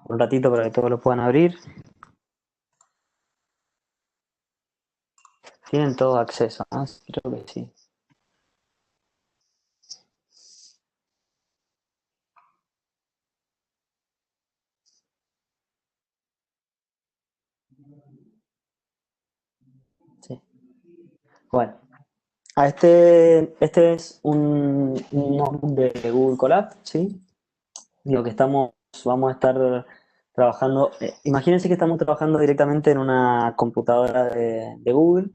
Un ratito para que todos lo puedan abrir. Tienen todo acceso, ¿no? Creo que sí. Sí. Bueno, este es un notebook de Google Colab, ¿sí? Lo que vamos a estar trabajando, imagínense que estamos trabajando directamente en una computadora de Google.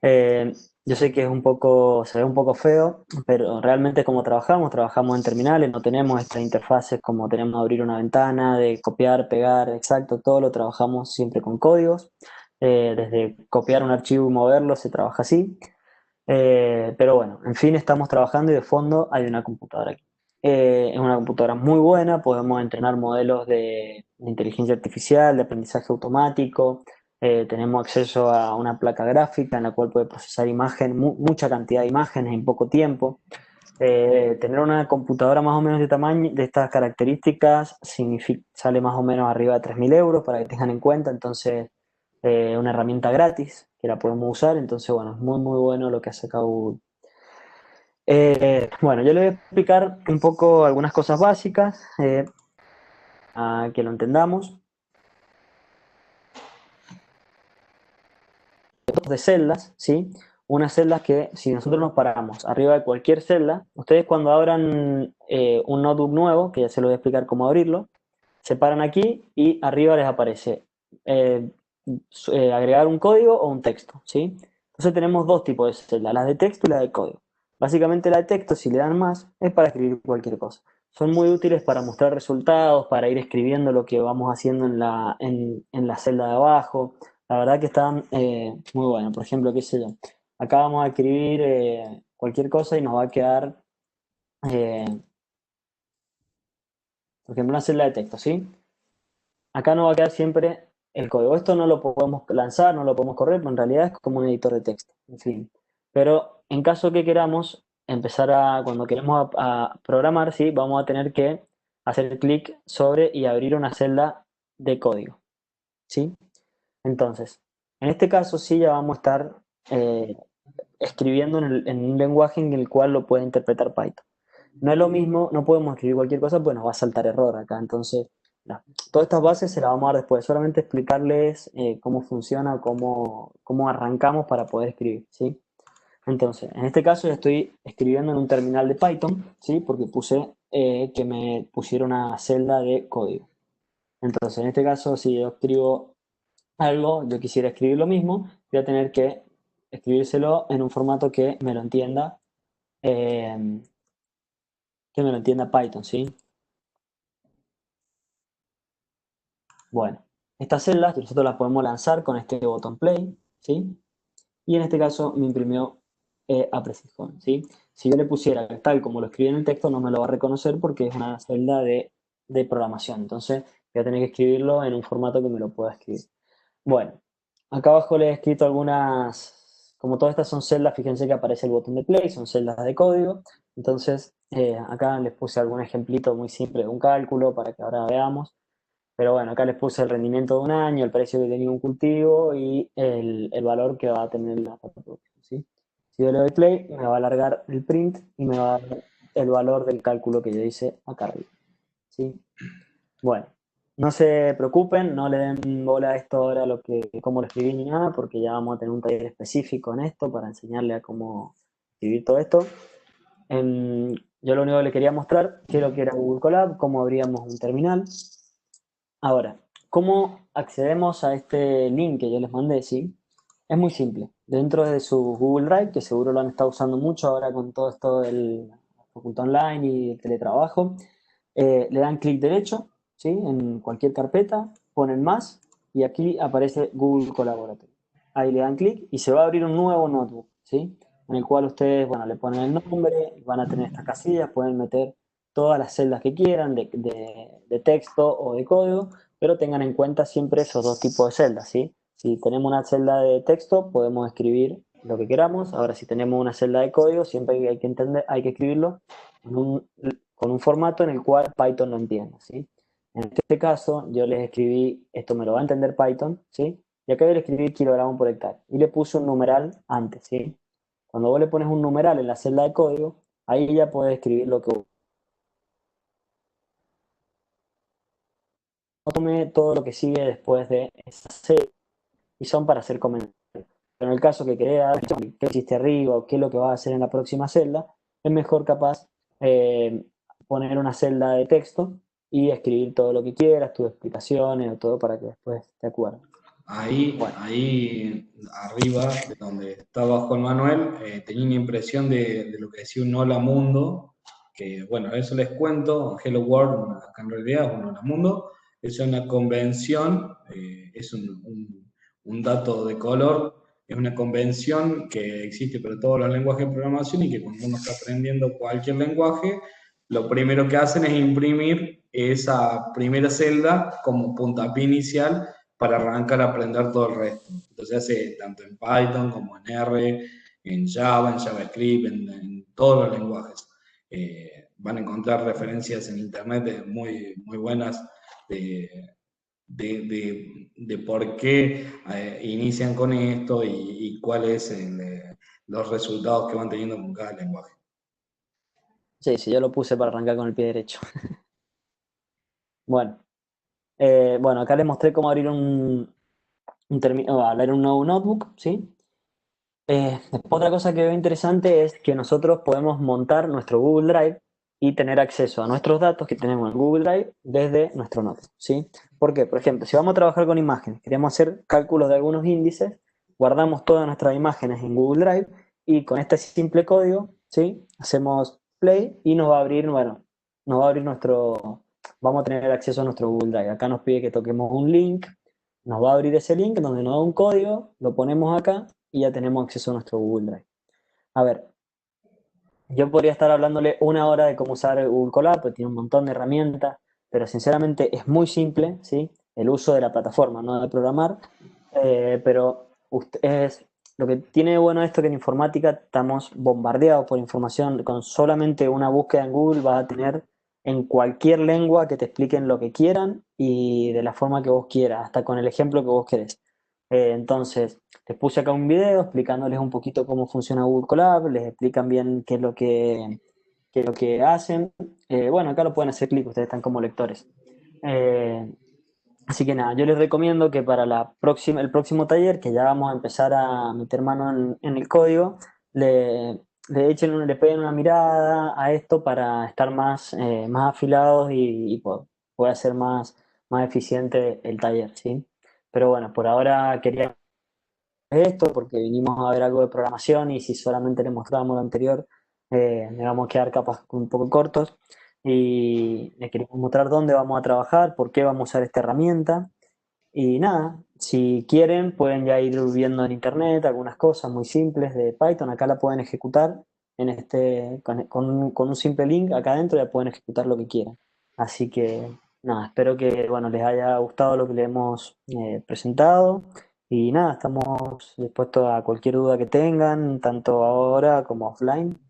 Eh, yo sé que se ve un poco feo, pero realmente es como trabajamos en terminales, no tenemos estas interfaces como tenemos de abrir una ventana, de copiar, pegar, exacto, todo lo trabajamos siempre con códigos. Desde copiar un archivo y moverlo se trabaja así. Pero bueno, en fin, estamos trabajando y de fondo hay una computadora aquí. Es una computadora muy buena, podemos entrenar modelos de inteligencia artificial, de aprendizaje automático. Tenemos acceso a una placa gráfica en la cual puede procesar mucha cantidad de imágenes en poco tiempo. Tener una computadora más o menos de tamaño, de estas características, sale más o menos arriba de 3.000 euros para que tengan en cuenta. Entonces, una herramienta gratis que la podemos usar. Entonces, bueno, es muy, muy bueno lo que ha sacado Google. Bueno, yo le voy a explicar un poco algunas cosas básicas a que lo entendamos. De celdas, ¿sí? Unas celdas que si nosotros nos paramos arriba de cualquier celda, ustedes cuando abran un notebook nuevo, que ya se lo voy a explicar cómo abrirlo, se paran aquí y arriba les aparece eh, agregar un código o un texto, ¿sí? Entonces tenemos dos tipos de celdas, las de texto y las de código. Básicamente la de texto, si le dan más, es para escribir cualquier cosa. Son muy útiles para mostrar resultados, para ir escribiendo lo que vamos haciendo en la celda de abajo. La verdad que están muy buenos. Por ejemplo, qué sé yo, acá vamos a escribir cualquier cosa y nos va a quedar, eh, por ejemplo, una celda de texto, ¿sí? Acá nos va a quedar siempre el código. Esto no lo podemos lanzar, no lo podemos correr, pero en realidad es como un editor de texto, en fin. Pero en caso que queramos empezar cuando queremos a programar, ¿sí? Vamos a tener que hacer clic sobre y abrir una celda de código, ¿sí? Entonces, en este caso sí ya vamos a estar eh, escribiendo en un lenguaje en el cual lo puede interpretar Python. No es lo mismo, no podemos escribir cualquier cosa, pues nos va a saltar error acá. Entonces, no. Todas estas bases se las vamos a dar después. Solamente explicarles cómo funciona, cómo arrancamos para poder escribir, ¿sí? Entonces, en este caso ya estoy escribiendo en un terminal de Python, ¿sí? Porque puse que me pusiera una celda de código. Entonces, en este caso, si yo escribo algo, yo quisiera escribir lo mismo, voy a tener que escribírselo en un formato eh, que me lo entienda Python, ¿sí? Bueno, estas celdas nosotros las podemos lanzar con este botón play, ¿sí? Y en este caso me imprimió a Precision, ¿sí? Si yo le pusiera tal como lo escribí en el texto, no me lo va a reconocer porque es una celda de programación. Entonces voy a tener que escribirlo en un formato que me lo pueda escribir. Bueno, acá abajo le he escrito algunas, como todas estas son celdas, fíjense que aparece el botón de play, son celdas de código. Entonces acá les puse algún ejemplito muy simple de un cálculo para que ahora veamos. Pero bueno, acá les puse el rendimiento de un año, el precio que tenía un cultivo y el valor que va a tener la producción, ¿sí? Si yo le doy play, me va a alargar el print y me va a dar el valor del cálculo que yo hice acá arriba, ¿sí? Bueno, no se preocupen, no le den bola a esto ahora, cómo lo escribí ni nada, porque ya vamos a tener un taller específico en esto para enseñarle a cómo escribir todo esto. Yo lo único que le quería mostrar, qué es lo que era Google Colab, cómo abríamos un terminal. Ahora, ¿cómo accedemos a este link que yo les mandé? ¿Sí? Es muy simple. Dentro de su Google Drive, que seguro lo han estado usando mucho ahora con todo esto del facultad online y el teletrabajo, le dan clic derecho, ¿sí? En cualquier carpeta, ponen más y aquí aparece Google Colaboratory. Ahí le dan clic y se va a abrir un nuevo notebook, ¿sí? En el cual ustedes, bueno, le ponen el nombre, van a tener estas casillas, pueden meter todas las celdas que quieran de texto o de código, pero tengan en cuenta siempre esos dos tipos de celdas, ¿sí? Si tenemos una celda de texto, podemos escribir lo que queramos. Ahora, si tenemos una celda de código, siempre hay que entender, hay que escribirlo con un formato en el cual Python lo entienda, ¿sí? En este caso, yo les escribí, esto me lo va a entender Python, ¿sí? Y acá yo le escribí kilogramos por hectárea. Y le puse un numeral antes, ¿sí? Cuando vos le pones un numeral en la celda de código, ahí ya podés escribir lo que tome todo lo que sigue después de esa celda y son para hacer comentarios. Pero en el caso que querés dar qué hiciste arriba o qué es lo que vas a hacer en la próxima celda, es mejor capaz eh, poner una celda de texto y escribir todo lo que quieras, tus explicaciones o todo para que después te acuerdes. Bueno, Ahí arriba, de donde estaba Juan Manuel, tenía una impresión de lo que decía un hola mundo, que bueno, eso les cuento, Hello World, acá en realidad es un hola mundo, es una convención, es un dato de color, es una convención que existe para todos los lenguajes de programación y que cuando uno está aprendiendo cualquier lenguaje, lo primero que hacen es imprimir esa primera celda como puntapié inicial para arrancar a aprender todo el resto. Entonces hace tanto en Python como en R, en Java, en JavaScript, en todos los lenguajes. Van a encontrar referencias en internet muy, muy buenas de por qué inician con esto y cuáles los resultados que van teniendo con cada lenguaje. sí, sí, yo lo puse para arrancar con el pie derecho. Bueno, bueno, acá les mostré cómo abrir abrir un nuevo notebook, ¿sí? Otra cosa que veo interesante es que nosotros podemos montar nuestro Google Drive y tener acceso a nuestros datos que tenemos en Google Drive desde nuestro notebook, ¿sí? ¿Por qué? Por ejemplo, si vamos a trabajar con imágenes, queremos hacer cálculos de algunos índices, guardamos todas nuestras imágenes en Google Drive y con este simple código ¿sí? Hacemos play y nos va a abrir, bueno, nos va a abrir vamos a tener acceso a nuestro Google Drive. Acá nos pide que toquemos un link, nos va a abrir ese link donde nos da un código, lo ponemos acá y ya tenemos acceso a nuestro Google Drive. A ver, yo podría estar hablándole una hora de cómo usar Google Colab, porque tiene un montón de herramientas, pero sinceramente es muy simple, ¿sí? El uso de la plataforma, no de programar, pero lo que tiene de bueno esto que en informática estamos bombardeados por información, con solamente una búsqueda en Google vas a tener en cualquier lengua que te expliquen lo que quieran y de la forma que vos quieras, hasta con el ejemplo que vos querés. Entonces, les puse acá un video explicándoles un poquito cómo funciona Google Colab, les explican bien qué es lo que hacen. Bueno, acá lo pueden hacer clic, ustedes están como lectores. Eh, Así que nada, yo les recomiendo que para el próximo taller, que ya vamos a empezar a meter mano en el código, le peguen una mirada a esto para estar más afilados y poder hacer más eficiente el taller, ¿sí? Pero bueno, por ahora quería esto porque vinimos a ver algo de programación y si solamente les mostrábamos lo anterior, me vamos a quedar capaz un poco cortos y les queremos mostrar dónde vamos a trabajar, por qué vamos a usar esta herramienta y nada, si quieren pueden ya ir viendo en internet algunas cosas muy simples de Python, acá la pueden ejecutar con un simple link acá adentro ya pueden ejecutar lo que quieran. Así que nada, espero que bueno, les haya gustado lo que les hemos presentado y nada, estamos dispuestos a cualquier duda que tengan, tanto ahora como offline.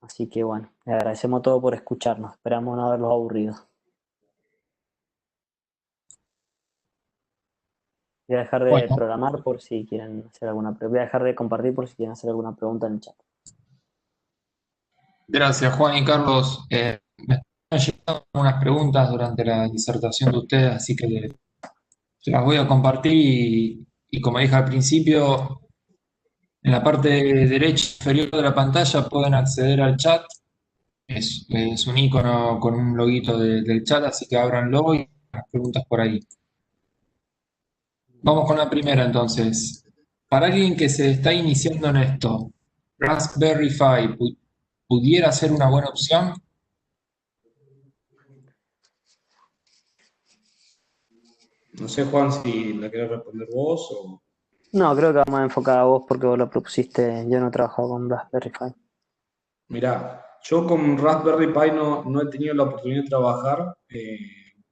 Así que bueno, les agradecemos todo por escucharnos, esperamos no haberlos aburrido. Voy a dejar de Bueno, programar por si quieren hacer alguna pregunta. Voy a dejar de compartir por si quieren hacer alguna pregunta en el chat. gracias Juan y Carlos. Me están llegando unas preguntas durante la disertación de ustedes, así que se las voy a compartir y como dije al principio, en la parte derecha inferior de la pantalla pueden acceder al chat. Es un icono con un loguito del chat, así que ábranlo y las preguntas por ahí. Vamos con la primera entonces. Para alguien que se está iniciando en esto, Raspberry Pi pudiera ser una buena opción. No sé, Juan, si la querés responder vos o... No, creo que vamos a enfocar a vos porque vos lo propusiste. Yo no he trabajado con Raspberry Pi. Mirá, yo con Raspberry Pi no he tenido la oportunidad de trabajar.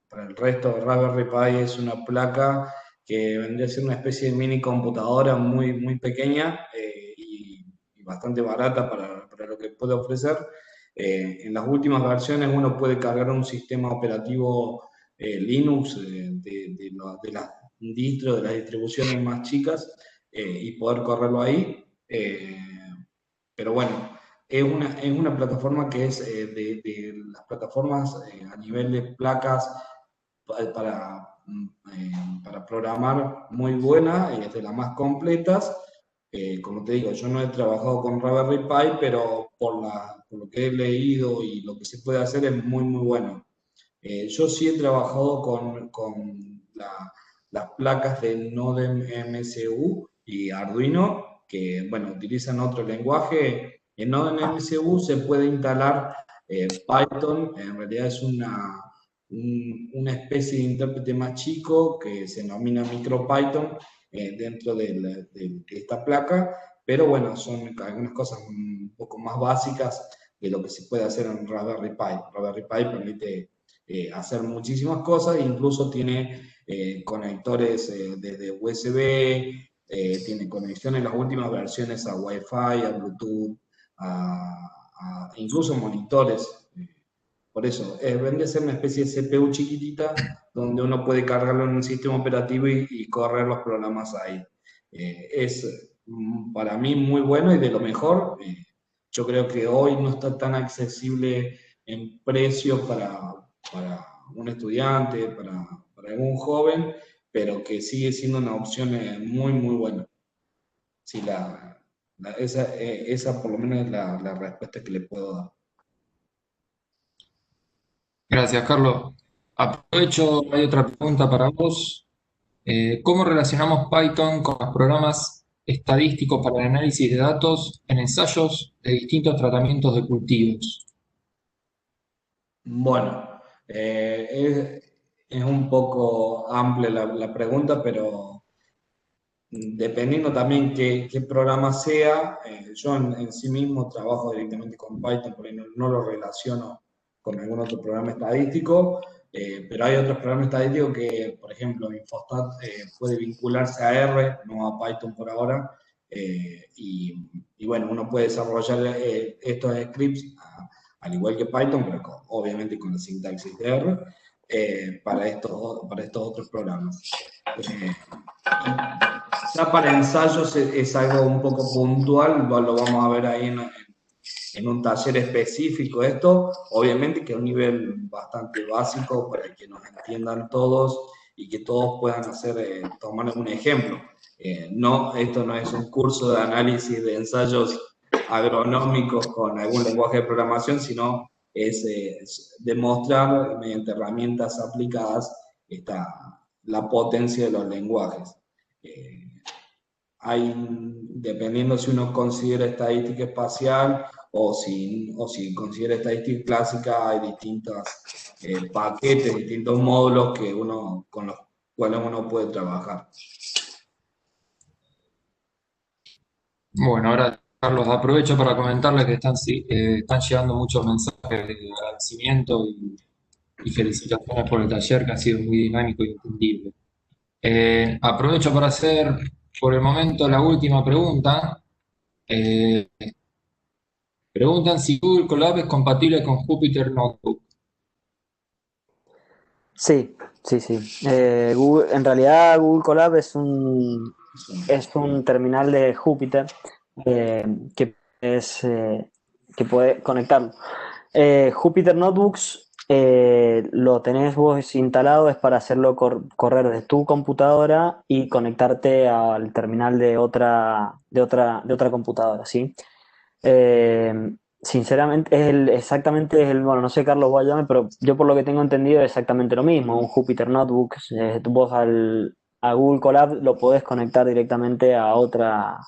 Para el resto, Raspberry Pi es una placa que vendría a ser una especie de mini computadora muy, muy pequeña y bastante barata para lo que puede ofrecer. En las últimas versiones uno puede cargar un sistema operativo Linux de las distros, de las distribuciones más chicas y poder correrlo ahí. Pero bueno, es una plataforma que es de las plataformas a nivel de placas para programar muy buena, es de las más completas. Como te digo, yo no he trabajado con Raspberry Pi, pero por lo que he leído y lo que se puede hacer es muy, muy bueno. Yo sí he trabajado con las placas de Nodem MCU y Arduino, que bueno, utilizan otro lenguaje. En Nodem MCU se puede instalar Python, en realidad es una especie de intérprete más chico que se denomina MicroPython dentro de esta placa, pero bueno, son algunas cosas un poco más básicas de lo que se puede hacer en Raspberry Pi. Raspberry Pi permite hacer muchísimas cosas, incluso tiene conectores desde USB, tiene conexiones en las últimas versiones a Wi-Fi, a Bluetooth, incluso monitores. Por eso, vende a ser una especie de CPU chiquitita donde uno puede cargarlo en un sistema operativo y correr los programas ahí. Es para mí muy bueno y de lo mejor. Yo creo que hoy no está tan accesible en precio para un estudiante, para algún joven, pero que sigue siendo una opción muy, muy buena. Sí, esa por lo menos es la respuesta que le puedo dar. Gracias, Carlos. Aprovecho, hay otra pregunta para vos. ¿Cómo relacionamos Python con los programas estadístico para el análisis de datos en ensayos de distintos tratamientos de cultivos? Bueno, es un poco amplia la pregunta, pero dependiendo también qué programa sea, yo en sí mismo trabajo directamente con Python, porque no lo relaciono con algún otro programa estadístico, pero hay otros programas estadísticos que, por ejemplo, Infostat puede vincularse a R, no a Python por ahora, y bueno, uno puede desarrollar estos scripts al igual que Python, pero obviamente con la sintaxis de R, para estos otros programas. Ya para ensayos es algo un poco puntual, lo vamos a ver ahí en un taller específico esto, obviamente que a un nivel bastante básico para que nos entiendan todos y que todos puedan tomar un ejemplo. No, esto no es un curso de análisis de ensayos agronómicos con algún lenguaje de programación, sino es demostrar mediante herramientas aplicadas la potencia de los lenguajes. Dependiendo si uno considera estadística espacial o si considera estadística clásica, hay distintos paquetes, distintos módulos con los cuales uno puede trabajar. Bueno, ahora, Carlos, aprovecho para comentarles que están llegando muchos mensajes de agradecimiento y felicitaciones por el taller, que ha sido muy dinámico y entendible. Aprovecho para hacer por el momento la última pregunta. Eh, Preguntan si Google Colab es compatible con Jupyter Notebook. Sí, sí, sí. En realidad Google Colab es un terminal de Jupyter eh, que, que puede conectarlo. Jupyter Notebooks lo tenés vos instalado, es para hacerlo correr de tu computadora y conectarte al terminal de otra computadora, ¿sí? Sinceramente, bueno, no sé, Carlos, vos ayúdame, pero yo por lo que tengo entendido es exactamente lo mismo. Un Jupyter Notebook, vos a Google Colab lo podés conectar directamente a otra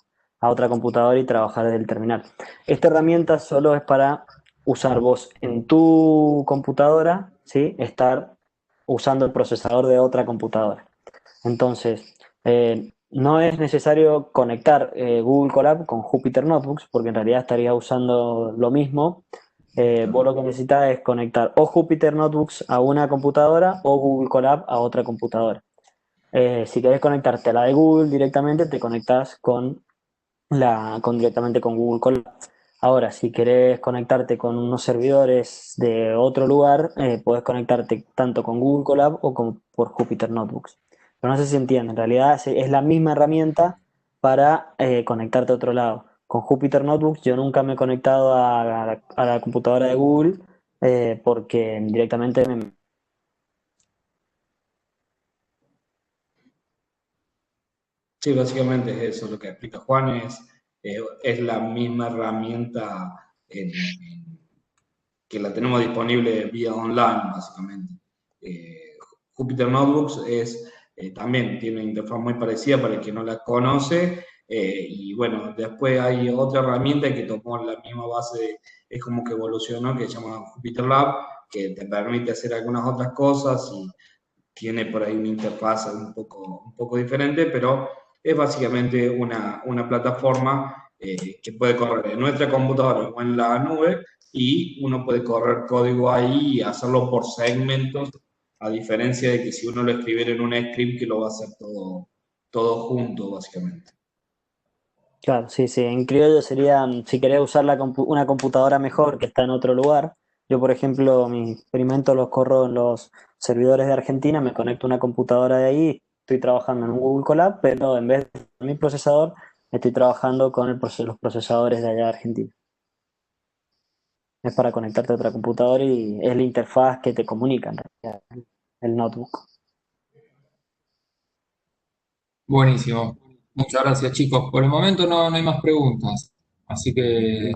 computadora y trabajar desde el terminal. Esta herramienta solo es para usar vos en tu computadora, ¿sí? Estar usando el procesador de otra computadora. Entonces, no es necesario conectar Google Colab con Jupyter Notebooks, porque en realidad estaría usando lo mismo. Vos lo que necesitas es conectar o Jupyter Notebooks a una computadora o Google Colab a otra computadora. Si querés conectarte a la de Google directamente, te conectas directamente con Google Colab. Ahora, si querés conectarte con unos servidores de otro lugar, puedes conectarte tanto con Google Colab o por Jupyter Notebooks. Pero no sé si entienden, en realidad es la misma herramienta para conectarte a otro lado. Con Jupyter Notebooks yo nunca me he conectado a la computadora de Google porque directamente me... Sí, básicamente es eso lo que explica Juan, es la misma herramienta que la tenemos disponible vía online, básicamente. Jupyter Notebooks también tiene una interfaz muy parecida para el que no la conoce, y bueno, después hay otra herramienta que tomó la misma base, es como que evolucionó, que se llama Jupyter Lab, que te permite hacer algunas otras cosas y tiene por ahí una interfaz un poco diferente, pero es básicamente una plataforma que puede correr en nuestra computadora o en la nube, y uno puede correr código ahí y hacerlo por segmentos, a diferencia de que si uno lo escribiera en un script que lo va a hacer todo junto, básicamente. Claro, sí, sí. En criollo sería, si querés usar una computadora mejor que está en otro lugar. Yo, por ejemplo, mis experimentos los corro en los servidores de Argentina, me conecto a una computadora de ahí, estoy trabajando en un Google Colab, pero en vez de mi procesador, estoy trabajando con los procesadores de allá de Argentina. Es para conectarte a otra computadora y es la interfaz que te comunica, en realidad, el notebook. Buenísimo. Muchas gracias, chicos. Por el momento no hay más preguntas. Así que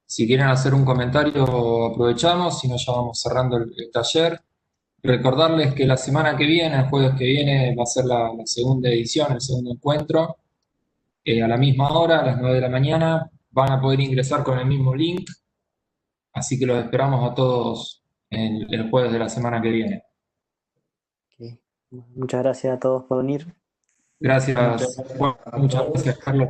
si quieren hacer un comentario, aprovechamos. Si no, ya vamos cerrando el taller. Recordarles que la semana que viene, el jueves que viene, va a ser la segunda edición, el segundo encuentro. a la misma hora, a las 9 de la mañana. Van a poder ingresar con el mismo link, así que los esperamos a todos el jueves de la semana que viene. Ok. Muchas gracias a todos por venir. Gracias, bueno, muchas gracias Carlos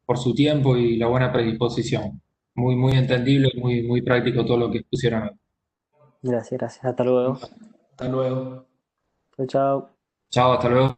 por su tiempo y la buena predisposición. Muy, muy entendible y muy, muy práctico todo lo que expusieron hoy. Gracias, gracias. Hasta luego. Hasta luego. Chao, chao. Chao, hasta luego.